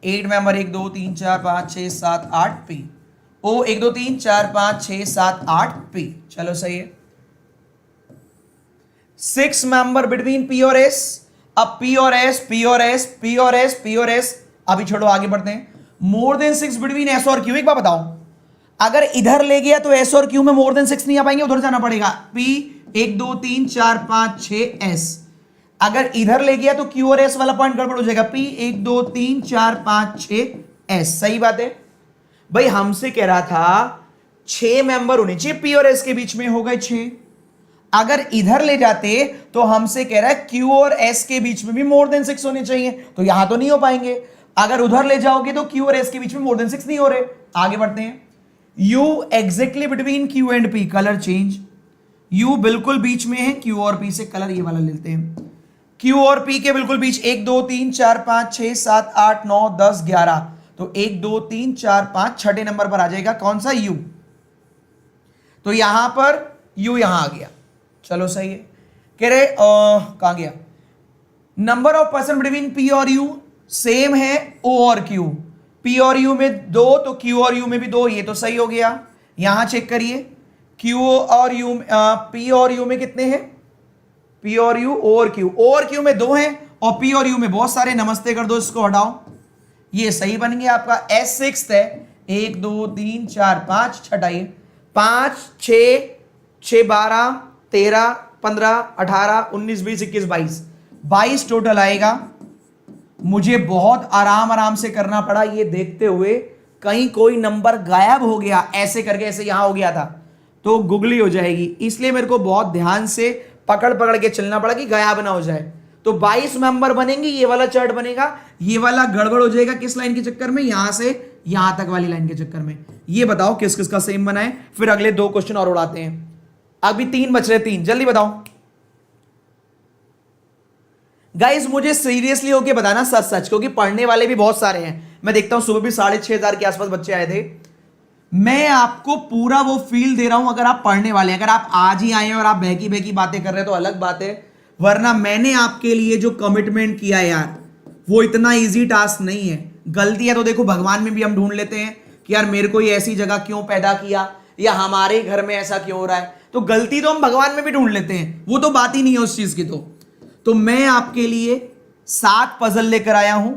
8 member 1 2 3 4 5 6 7 8 P। O 1 2 3 4 5 6 7 8 P। चलो सही है। 6 मेंबर बिटवीन P और S। अब P और S, P और S, P और S, P और S। अभी छोड़ो आगे बढ़ते हैं। मोर देन 6 बिटवीन S और Q। एक बार बताओ, अगर इधर ले गया तो S और Q में मोर देन 6 नहीं आ पाएंगे, उधर जाना पड़ेगा। P 1 2 3 4 5 6 S। अगर इधर ले गया तो Q और S वाला पॉइंट गड़बड़ हो जाएगा। P 1 2 3 4 5 6 S। सही बात है भाई। हमसे कह रहा था 6 मेंबर होने चाहिए P और S के बीच में, हो गए 6। अगर इधर ले जाते तो हमसे कह रहा है Q और S के बीच में भी मोर देन 6 होने चाहिए, तो यहां तो नहीं हो पाएंगे। अगर उधर ले जाओगे तो Q और S के बीच में मोर देन 6 नहीं हो रहे। आगे बढ़ते हैं। U exactly between Q and P, colour change. U बिल्कुल बीच में है Q और P से, कलर ये वाला लेते हैं। Q और P के बिल्कुल बीच 1 2 3 4 5 6 7 8 9 10 11, तो 1 2 3 4 5 छठे नंबर पर आ जाएगा कौन सा? U। तो यहां पर U यहां आ गया। चलो सही है। कह रहे कहां गया? Number of person between P और U सेम है O और Q। P और U में 2, तो Q और U में भी 2, ये तो सही हो गया। यहां चेक करिए, Q और U, P और U में कितने हैं? P और U, O और Q। O और Q में 2 हैं और P और U में बहुत सारे। नमस्ते कर दो, इसको हटाओ। ये सही बन गया आपका। S सिक्स्थ है। 1 2 3 4 5 छठाइए। 5 6 6 12 13 15 18 19 20 21 22 22 टोटल आएगा। मुझे बहुत आराम से करना पड़ा ये देखते हुए कहीं कोई नंबर गायब हो गया, ऐसे करके ऐसे यहां हो गया था तो गुगली हो जाएगी, इसलिए मेरे को बहुत ध्यान से पकड़ के चलना पड़ा कि गायब ना हो जाए। तो 22 मेंबर बनेंगे, ये वाला चार्ट बनेगा, ये वाला गड़बड़ हो जाएगा। किस लाइन के चक्कर में? यहां से यहां तक वाली लाइन के चक्कर में। ये बताओ किस किस का सेम बना है, फिर अगले 2 क्वेश्चन और उड़ाते हैं। अभी 3 बच रहे, 3 जल्दी बताओ गाइस। मुझे सीरियसली होके बताना सच सच, क्योंकि पढ़ने वाले भी बहुत सारे हैं। मैं देखता हूं सुबह भी 6,500 के आसपास बच्चे आए थे। मैं आपको पूरा वो फील दे रहा हूं। अगर आप पढ़ने वाले हैं, अगर आप आज ही आए हैं और आप बहकी बहकी बातें कर रहे हैं तो अलग बात है, वरना मैंने आपके लिए जो कमिटमेंट किया यार, वो इतना इजी टास्क नहीं है। गलतियां तो देखो भगवान में भी हम ढूंढ लेते हैं कि यार मेरे को ये ऐसी जगह क्यों पैदा किया, या हमारे घर में ऐसा क्यों हो रहा है। तो गलती तो हम भगवान में भी ढूंढ लेते हैं, वो तो बात ही नहीं है उस चीज की। तो मैं आपके लिए 7 पजल लेकर आया हूं।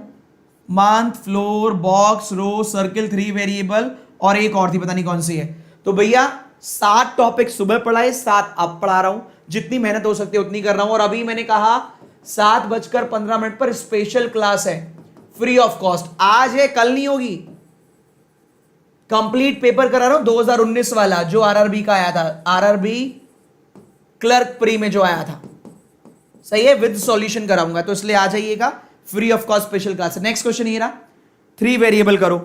मंथ, फ्लोर, बॉक्स, रो, सर्किल, 3 वेरिएबल और एक और थी, पता नहीं कौन सी है। तो भैया 7 टॉपिक सुबह पढ़ाए, 7 अब पढ़ा रहा हूं, जितनी मेहनत हो सकती है उतनी कर रहा हूं। और अभी मैंने कहा 7:15 पर स्पेशल क्लास है फ्री ऑफ कॉस्ट, आज है कल नहीं होगी। कंप्लीट पेपर करा रहा हूं 2019 वाला, जो आरआरबी का आया था, आरआरबी क्लर्क प्री में जो आया था, सही है, विद सॉल्यूशन कराऊंगा, तो इसलिए आ जाइएगा, free of cost special class है। नेक्स्ट क्वेश्चन ये रहा, 3 वेरिएबल करो।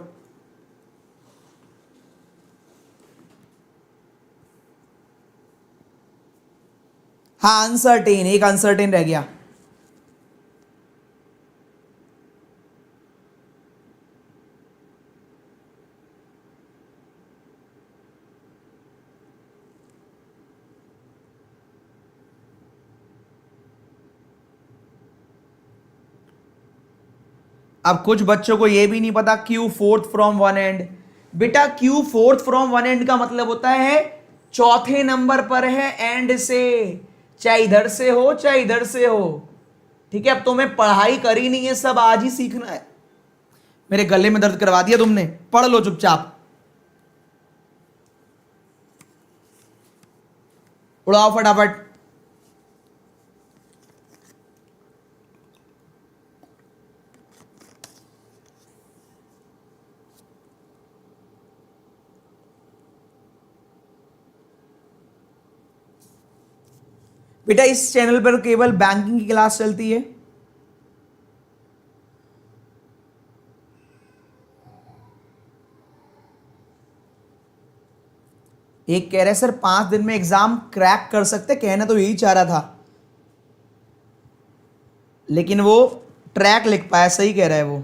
हाँ अनसर्टेन, एक अनसर्टेन रह गया। अब कुछ बच्चों को यह भी नहीं पता Q fourth from one end. बेटा Q fourth from one end का मतलब होता है चौथे नंबर पर है एंड से, चाहे इधर से हो चाहे इधर से हो, ठीक है। अब तुम्हें पढ़ाई करी नहीं है, सब आज ही सीखना है। मेरे गले में दर्द करवा दिया तुमने, पढ़ लो चुपचाप, उड़ाओ फटाफट। बेटा इस चैनल पर केवल बैंकिंग की क्लास चलती है। एक कह रहे सर 5 दिन में एग्जाम क्रैक कर सकते, कहना तो यही चाह रहा था, लेकिन वो ट्रैक लिख पाया, सही कह रहा है वो।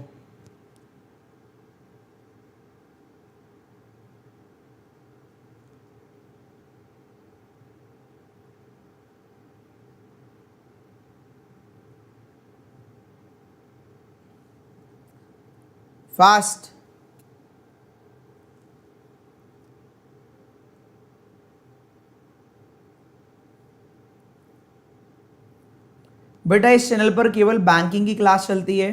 फास्ट बेटा इस चैनल पर केवल बैंकिंग की क्लास चलती है।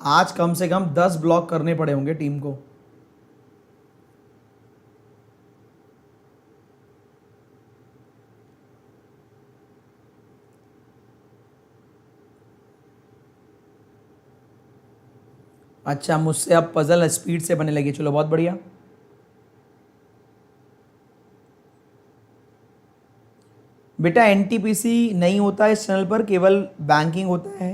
आज कम से कम 10 ब्लॉक करने पड़े होंगे टीम को। अच्छा मुझसे अब पजल स्पीड से बनने लगी, चलो बहुत बढ़िया। बेटा एनटीपीसी नहीं होता इस चैनल पर, केवल बैंकिंग होता है।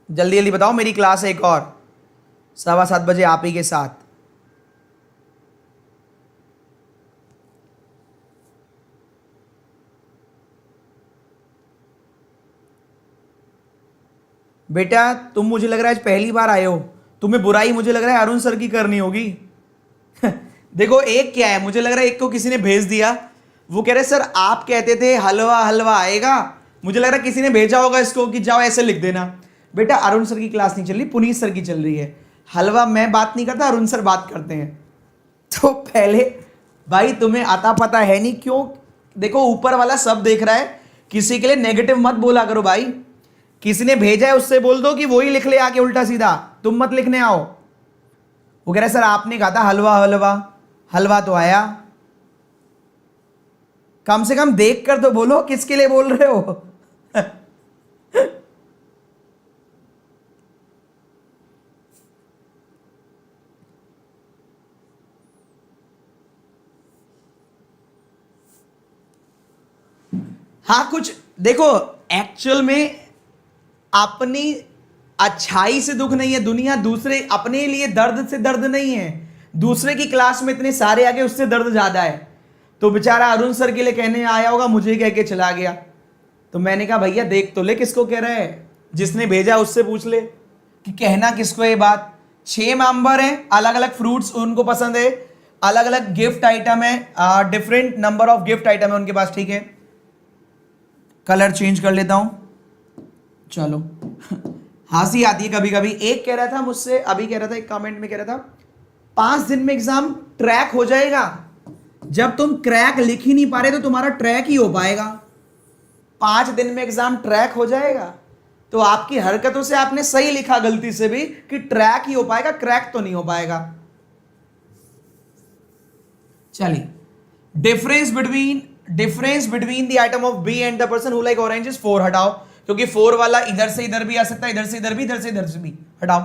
जल्दी जल्दी बताओ, मेरी क्लास है एक और 7:15 बजे आप ही के साथ। बेटा तुम मुझे लग रहा है आज पहली बार आए हो, तुम्हें बुराई मुझे लग रहा है अरुण सर की करनी होगी। देखो एक क्या है, मुझे लग रहा है एक को किसी ने भेज दिया, वो कह रहे सर आप कहते थे हलवा हलवा आएगा, मुझे लग रहा है किसी ने भेजा होगा इसको कि जाओ ऐसे लिख देना। बेटा अरुण सर की क्लास नहीं चल रही, पुनीत सर की चल रही है। हलवा मैं बात नहीं करता, अरुण सर बात करते हैं। तो पहले भाई तुम्हें आता पता है नहीं क्यों, देखो ऊपर वाला सब देख रहा है, किसी के लिए नेगेटिव मत बोला करो भाई। किसी ने भेजा है उससे बोल दो कि वही लिख ले आके उल्टा सीधा, तुम मत लिखने आओ। वो कह रहा है सर आपने कहा था हलवा हलवा, हलवा तो आया। कम से कम देख कर तो बोलो किसके लिए बोल रहे हो। हाँ कुछ देखो, एक्चुअल में अपनी अच्छाई से दुख नहीं है, दुनिया दूसरे अपने लिए दर्द से दर्द नहीं है, दूसरे की क्लास में इतने सारे आगे उससे दर्द ज्यादा है। तो बेचारा अरुण सर के लिए कहने आया होगा, मुझे कह के चला गया। तो मैंने कहा भैया देख तो ले किसको कह रहा है, जिसने भेजा उससे पूछ ले कि कहना किसको ये बात। 6 मेंबर हैं, अलग अलग फ्रूट्स उनको पसंद है, अलग अलग गिफ्ट आइटम है, different number of gift item है उनके पास, ठीक है। कलर चेंज कर लेता हूं, चलो। हंसी आती है कभी कभी। एक कह रहा था मुझसे, अभी कह रहा था, एक कमेंट में कह रहा था 5 दिन में एग्जाम ट्रैक हो जाएगा। जब तुम क्रैक लिख ही नहीं पा रहे तो तुम्हारा ट्रैक ही हो पाएगा? 5 दिन में एग्जाम ट्रैक हो जाएगा? तो आपकी हरकतों से आपने सही लिखा गलती से भी कि ट्रैक ही हो पाएगा, क्रैक तो नहीं हो पाएगा। चलिए, difference between the item of B and the person who like oranges 4 हटाओ, क्योंकि 4 वाला इधर से इधर भी आ सकता है, इधर से इधर भी, इधर से भी। हटाओ।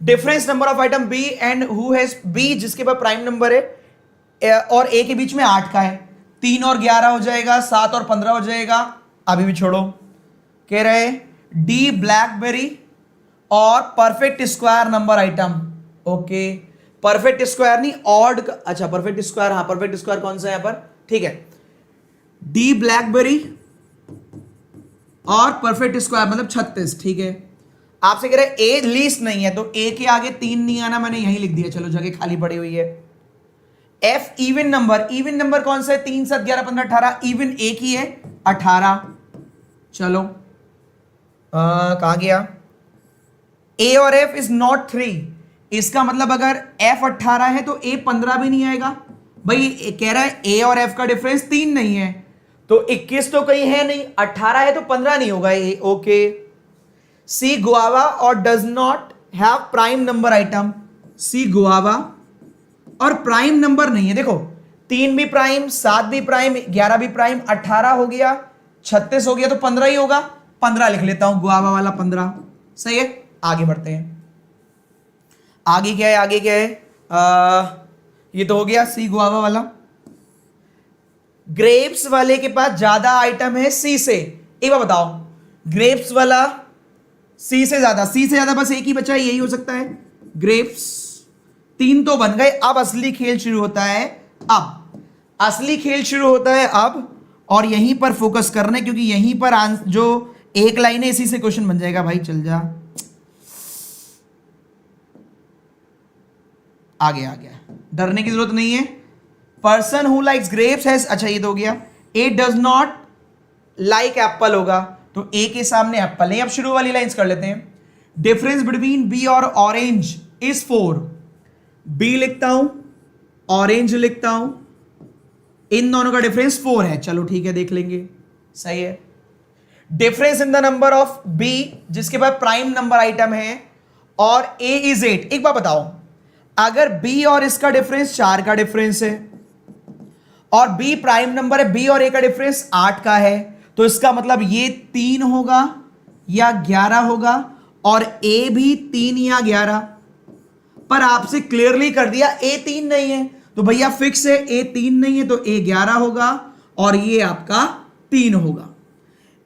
Difference number of item B and who has B, जिसके पास प्राइम नंबर है और ए के बीच में 8 का है। 3 और 11 हो जाएगा, 7 और 15 हो जाएगा। अभी भी छोड़ो। कह रहे डी ब्लैकबेरी और perfect square number item. Okay, perfect square नहीं, ऑड। अच्छा, परफेक्ट स्क्वायर, हाँ परफेक्ट स्क्वायर कौन सा है यहां पर, ठीक है। डी ब्लैकबेरी और परफेक्ट स्क्वायर मतलब 36, ठीक है। आपसे कह रहे ए लीस्ट नहीं है, तो ए के आगे 3 नहीं आना, मैंने यहीं लिख दिया, चलो जगह खाली पड़ी हुई है। F even number, even number कौन सा है, 3 7 11 15 18, इवन एक ही है 18। चलो कहां गया, ए और एफ इज नॉट 3, इसका मतलब अगर एफ 18 है तो ए 15 भी नहीं आएगा भाई। कह रहा है ए और एफ का डिफरेंस 3 नहीं है, तो 21 तो कहीं है नहीं, 18 है तो 15 नहीं होगा ए। ओके। सी गुआवा और does not have prime number item, C guava और प्राइम नंबर नहीं है। देखो 3 भी प्राइम, 7 भी प्राइम, 11 भी प्राइम, 18 हो गया, 36 हो गया, तो 15 ही होगा। 15 लिख लेता हूं, गुआवा वाला 15 सही है। आगे बढ़ते हैं। आगे क्या है, आगे क्या है, ये तो हो गया सी गुआवा वाला। ग्रेप्स वाले के पास ज्यादा आइटम है सी से। एक बार बताओ, ग्रेप्स वाला सी से ज्यादा बस एक ही बचा है, यही हो सकता है ग्रेप्स। 3 तो बन गए। अब असली खेल शुरू होता है, अब असली खेल शुरू होता है अब, और यहीं पर फोकस करना है, क्योंकि यहीं पर जो एक लाइन है इसी से क्वेश्चन बन जाएगा। भाई चल जा, आ गया डरने की जरूरत नहीं है। Person who likes grapes has, अच्छा ये तो हो गया। ए डज नॉट लाइक एप्पल होगा, तो ए के सामने एप्पल नहीं। अब शुरू वाली लाइंस कर लेते हैं। डिफरेंस बिटवीन बी और ऑरेंज इज 4। बी लिखता हूं, ऑरेंज लिखता हूं, इन दोनों का डिफरेंस 4 है। चलो ठीक है, देख लेंगे, सही है। Difference in the number of B, जिसके पास प्राइम नंबर आइटम है, और ए इज 8। एक बार बताओ, अगर बी और इसका डिफरेंस 4 का डिफरेंस है और बी प्राइम नंबर है, बी और ए का डिफरेंस 8 का है, तो इसका मतलब ये 3 होगा या 11 होगा, और ए भी 3 या 11। पर आपसे क्लियरली कर दिया ए 3 नहीं है, तो भैया फिक्स है ए 3 नहीं है, तो ए 11 होगा और ये आपका 3 होगा।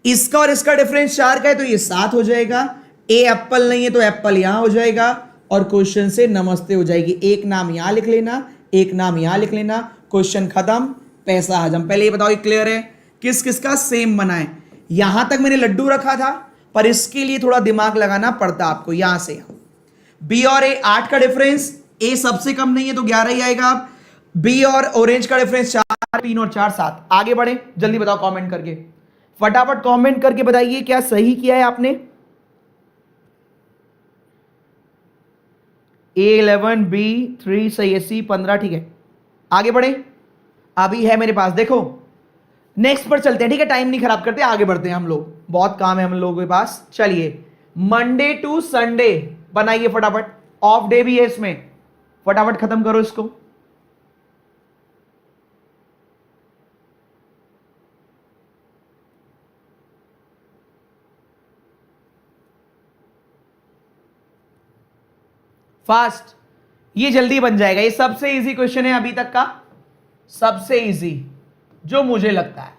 इसका और इसका डिफरेंस 4 का है, तो ये 7 हो जाएगा। ए एप्पल नहीं है, तो एप्पल यहां हो जाएगा, और क्वेश्चन से नमस्ते हो जाएगी। एक नाम यहां लिख लेना, एक नाम यहां लिख लेना, क्वेश्चन खत्म, पैसा हजम। पहले ये बताओ, ये क्लियर है? किस किस का सेम बना है? यहां तक मैंने लड्डू रखा था, पर इसके लिए थोड़ा दिमाग लगाना पड़ता आपको। यहां से बी और ए 8 का डिफरेंस, ए सबसे कम नहीं है तो 11 ही आएगा। बी और ऑरेंज का डिफरेंस 4, 3 और 4 7। आगे बढ़े, जल्दी बताओ कमेंट करके, फटाफट कमेंट करके बताइए क्या सही किया है आपने। A11 B3 सही है, C15 ठीक है। आगे बढ़े, अभी है मेरे पास, देखो नेक्स्ट पर चलते हैं, ठीक है, टाइम नहीं खराब करते, आगे बढ़ते हैं। हम लोग बहुत काम है हम लोगों के पास। चलिए, मंडे टू संडे बनाइए फटाफट, ऑफ डे भी है इसमें, फटाफट खत्म करो इसको। फास्ट, ये जल्दी बन जाएगा। ये सबसे इजी क्वेश्चन है अभी तक का, सबसे इजी जो मुझे लगता है,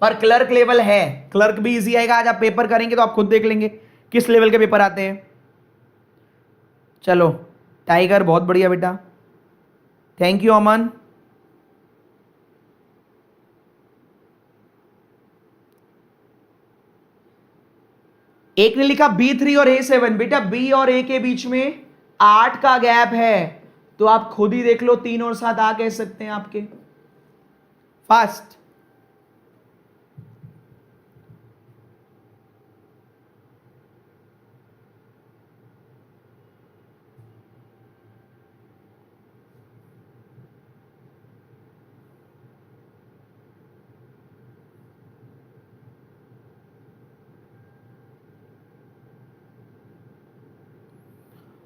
पर क्लर्क लेवल है, क्लर्क भी इजी आएगा। आज आप पेपर करेंगे तो आप खुद देख लेंगे किस लेवल के पेपर आते हैं। चलो टाइगर, बहुत बढ़िया बेटा, थैंक यू अमन। एक ने लिखा B3 और A7, बेटा बी और ए के बीच में 8 का गैप है, तो आप खुद ही देख लो, 3 और 7 आ कह सकते हैं आपके। फास्ट,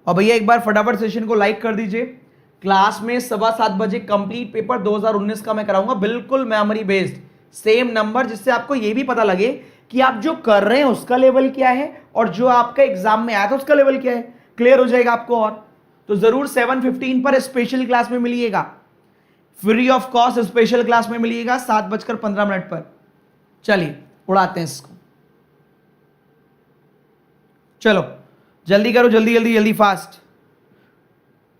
और भैया एक बार फटाफट सेशन को लाइक कर दीजिए। क्लास में 7:15 बजे कंप्लीट पेपर 2019 का मैं कराऊंगा, बिल्कुल मेमोरी बेस्ड, सेम नंबर, जिससे आपको यह भी पता लगे कि आप जो कर रहे हैं उसका लेवल क्या है और जो आपका एग्जाम में आया था उसका लेवल क्या है। क्लियर हो जाएगा आपको। और तो जरूर 7:15 पर स्पेशल क्लास में मिलिएगा, free of cost special class में मिलिएगा 7:15 पर। चलिए उड़ाते हैं इसको, चलो जल्दी करो, जल्दी जल्दी जल्दी फास्ट।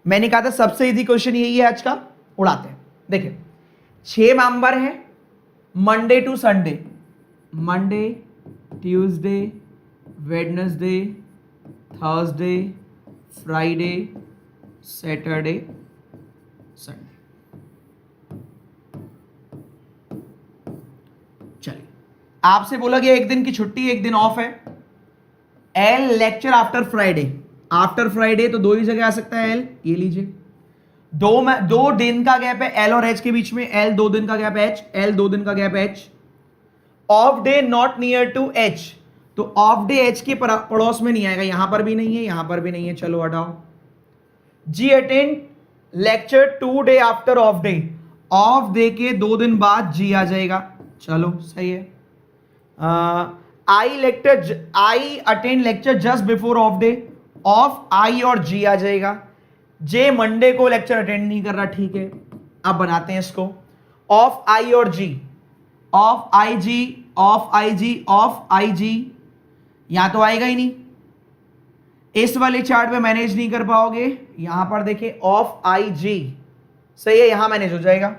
मैंने कहा था सबसे इजी क्वेश्चन यही है आज का, उड़ाते हैं। देखिए 6 मेंबर है, Monday to Sunday, Monday Tuesday Wednesday Thursday Friday Saturday Sunday. चलिए आपसे बोला गया एक दिन की छुट्टी, एक दिन ऑफ है। L lecture after Friday, after Friday तो 2 ही जगह आ सकता है एल, ये लीजिए। 2 दिन का गैप है एल और एच के बीच में, एल 2 दिन का गैप एच, एल 2 दिन का gap H. Off day not near to H, तो ऑफ डे एच के पड़ोस में नहीं आएगा, यहां पर भी नहीं है, यहां पर भी नहीं है, चलो हटाओ। G attend lecture 2 day after off day, off day के 2 दिन बाद जी आ जाएगा, चलो सही है। I attend lecture just before off day, off I और जी आ जाएगा। जे मंडे को लेक्चर अटेंड नहीं कर रहा, ठीक है। अब बनाते हैं इसको, ऑफ आई और G, off I G, off I G, off I G, यहां तो आएगा ही नहीं। इस वाले चार्ट में मैनेज नहीं कर पाओगे, यहां पर देखिए ऑफ आई जी, सही है, यहां मैनेज हो जाएगा।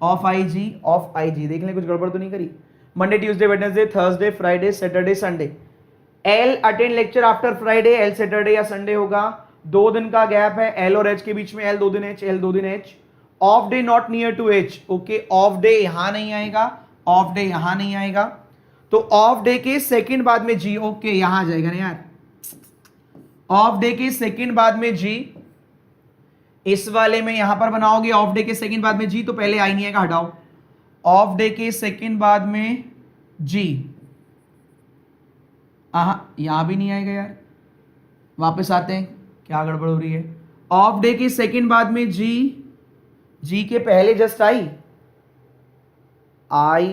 Of I G, off I जी, देख लें कुछ गड़बड़ तो नहीं करी। Monday Tuesday Wednesday Thursday Friday Saturday Sunday. L attend lecture after Friday, L Saturday या संडे होगा। 2 दिन का गैप है एल और एच के बीच में, एल 2 दिन एच, एल 2 दिन H. Off day not near to H, okay, off day यहां नहीं आएगा, ऑफ डे यहां नहीं आएगा, तो ऑफ डे के सेकंड बाद में जी, ओके यहां आ जाएगा ना यार, ऑफ डे के सेकंड बाद में जी। इस वाले में यहां पर बनाओगे ऑफ डे के सेकंड बाद में जी, तो पहले आई नहीं आएगा, हटाओ। ऑफ डे के सेकंड बाद में जी, यहां भी नहीं आएगा यार, वापस आते हैं, क्या गड़बड़ हो रही है। ऑफ डे के सेकंड बाद में जी, जी के पहले जस्ट आई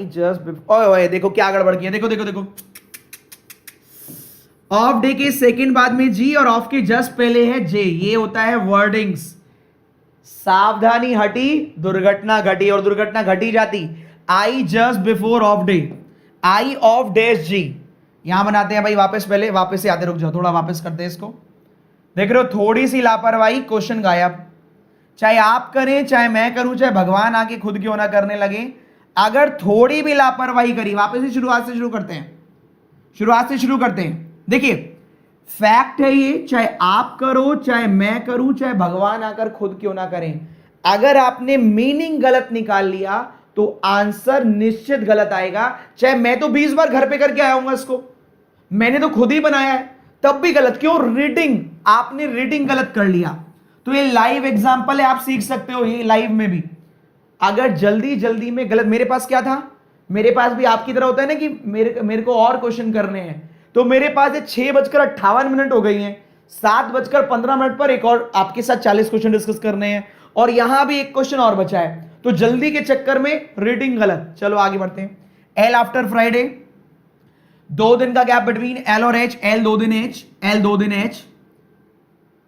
जस्ट, ओए देखो क्या गड़बड़ किया, देखो देखो देखो, ऑफ डे के सेकंड बाद में जी और ऑफ के जस्ट पहले है जे, ये होता है वर्डिंग्स। सावधानी हटी दुर्घटना घटी, और दुर्घटना घटी जाती। I just before off day, I off dash G, यहां बनाते हैं भाई वापस, पहले वापस से आते, रुक जाओ थोड़ा, वापस करते हैं इसको। देख रहे हो थोड़ी सी लापरवाही, क्वेश्चन गायब। चाहे आप करें चाहे मैं करूं चाहे भगवान आके खुद क्यों ना करने लगे, अगर थोड़ी भी लापरवाही करी, वापस से शुरुआत से शुरू करते हैं, शुरुआत से शुरू करते हैं। देखिए फैक्ट है ये, चाहे आप करो चाहे मैं करूं चाहे भगवान आकर खुद क्यों ना करें, अगर आपने मीनिंग गलत निकाल लिया तो आंसर निश्चित गलत आएगा। चाहे मैं तो 20 बार घर पे करके आया हूं इसको, मैंने तो खुद ही बनाया है, तब भी गलत क्यों? रीडिंग, आपने रीडिंग गलत कर लिया। तो ये लाइव एग्जांपल है, आप सीख सकते हो ये लाइव में भी। अगर जल्दी जल्दी में गलत, मेरे पास क्या था, मेरे पास भी आपकी तरह होता है ना कि मेरे को और क्वेश्चन करने हैं, तो मेरे पास 6:58 हो गई हैं, 7:15 पर एक और आपके साथ 40 क्वेश्चन डिस्कस करने हैं, और यहां भी एक क्वेश्चन और बचा है, तो जल्दी के चक्कर में रीडिंग गलत। चलो आगे बढ़ते हैं। एल आफ्टर फ्राइडे, 2 दिन का गैप बिटवीन एल और एच, एल 2 दिन एच, एल 2 दिन एच,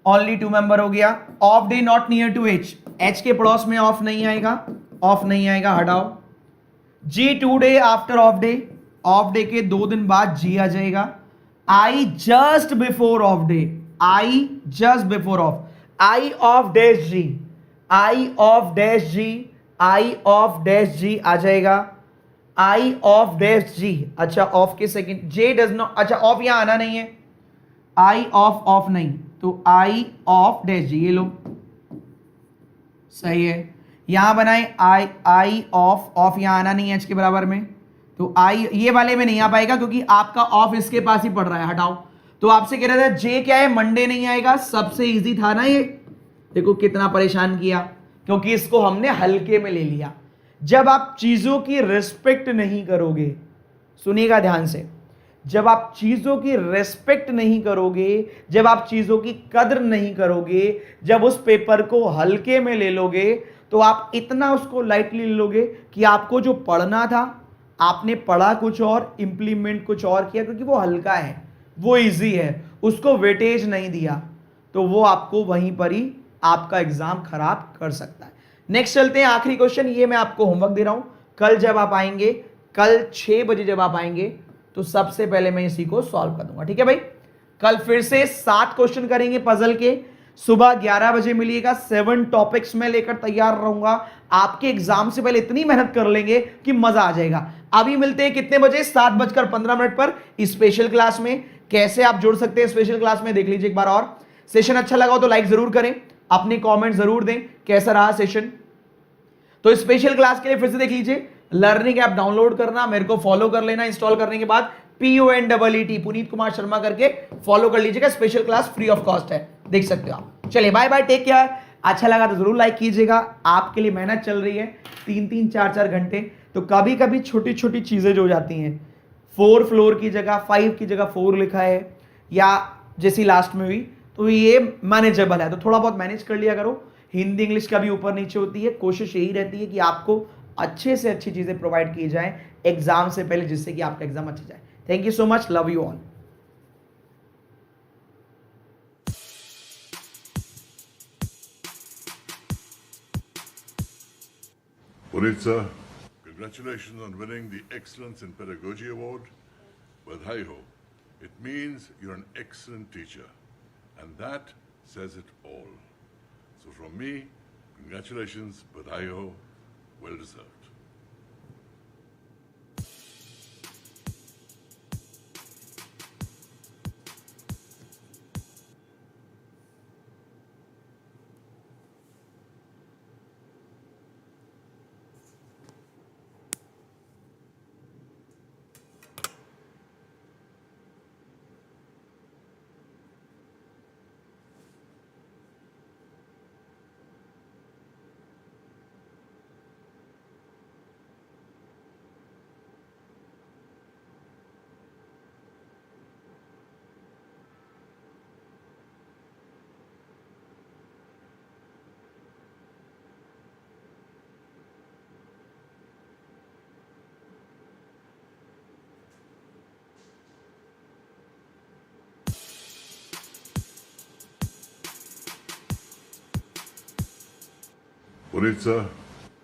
ओनली 2 मेंबर हो गया। Off day not near to H, H के पड़ोस में ऑफ नहीं आएगा, ऑफ नहीं आएगा, हटाओ। G 2 day after off day के 2 दिन बाद जी आ जाएगा। I just before off day, I just before off, I off dash G, I off dash G, I off dash G आ जाएगा, आई ऑफ डैश जी। अच्छा off के second, J does not, अच्छा off यहां आना नहीं है, आई of of नहीं, तो आई ऑफ डैश जी, ये लो सही है। यहां बनाए आई ऑफ ऑफ, यहां आना नहीं है एच के बराबर में, तो आई ये वाले में नहीं आ पाएगा क्योंकि आपका ऑफ इसके पास ही पड़ रहा है, हटाओ। तो आपसे कह रहे थे जे क्या है, मंडे नहीं आएगा, सबसे इजी था ना ये, देखो कितना परेशान किया, क्योंकि इसको हमने हल्के में ले लिया। जब आप चीजों की रिस्पेक्ट नहीं करोगे, सुनिएगा ध्यान से, जब आप चीजों की रेस्पेक्ट नहीं करोगे, जब आप चीजों की कदर नहीं करोगे, जब उस पेपर को हल्के में ले लोगे, तो आप इतना उसको लाइटली ले लोगे कि आपको जो पढ़ना था, आपने पढ़ा कुछ और, इंप्लीमेंट कुछ और किया, क्योंकि वो हल्का है, वो इजी है, उसको वेटेज नहीं दिया, तो वो आपको वहीं पर ही आपका एग्जाम खराब कर सकता है। नेक्स्ट चलते हैं, आखिरी क्वेश्चन, ये मैं आपको होमवर्क दे रहा हूं। कल जब आप आएंगे, कल 6 बजे जब आप आएंगे, तो सबसे पहले मैं इसी को सॉल्व कर दूंगा, ठीक है भाई। कल फिर से 7 क्वेश्चन करेंगे पजल के। सुबह 11 बजे मिलिएगा। 7 टॉपिक्स में लेकर तैयार रहूंगा। आपके एग्जाम से पहले इतनी मेहनत कर लेंगे कि मजा आ जाएगा। अभी मिलते हैं कितने बजे? 7:15 पर स्पेशल क्लास में। कैसे आप जुड़ सकते हैं स्पेशल क्लास में, देख लीजिए एक बार और। सेशन अच्छा लगा हो तो लाइक जरूर करें, अपने कमेंट जरूर दें कैसा रहा सेशन। तो स्पेशल क्लास के लिए फिर से देख लीजिए, लर्निंग ऐप डाउनलोड करना, मेरे को फॉलो कर लेना, इंस्टॉल करने के बाद PONEET पुनीत कुमार शर्मा करके फॉलो कर लीजिएगा। Special class free of cost है, देख सकते हो आप। चलिए बाय बाय, टेक केयर। अच्छा लगा तो जरूर लाइक कीजिएगा। आपके लिए मेहनत चल रही है 3-3 4-4 घंटे, तो कभी कभी छोटी छोटी चीजें जो हो जाती हैं, 4 फ्लोर की जगह 5 की जगह 4 लिखा है, या जैसी लास्ट में हुई, तो ये मैनेजेबल है, तो थोड़ा बहुत मैनेज कर लिया करो। हिंदी इंग्लिश का भी ऊपर नीचे होती है, कोशिश यही रहती है कि आपको अच्छे से अच्छी चीजें प्रोवाइड की जाए एग्जाम से पहले, जिससे कि आपका एग्जाम अच्छा जाए। Thank you so much, love you all. Puneet sir, congratulations on winning the Excellence in Pedagogy Award. But hi ho, it means you're an excellent teacher, and that says it all. So from me, congratulations, but hi ho, well deserved. Puneet sir,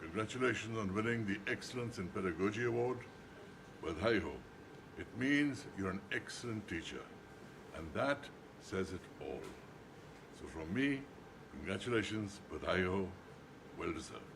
congratulations on winning the Excellence in Pedagogy Award. But hi ho, it means you're an excellent teacher, and that says it all. So from me, congratulations, but hi ho, well deserved.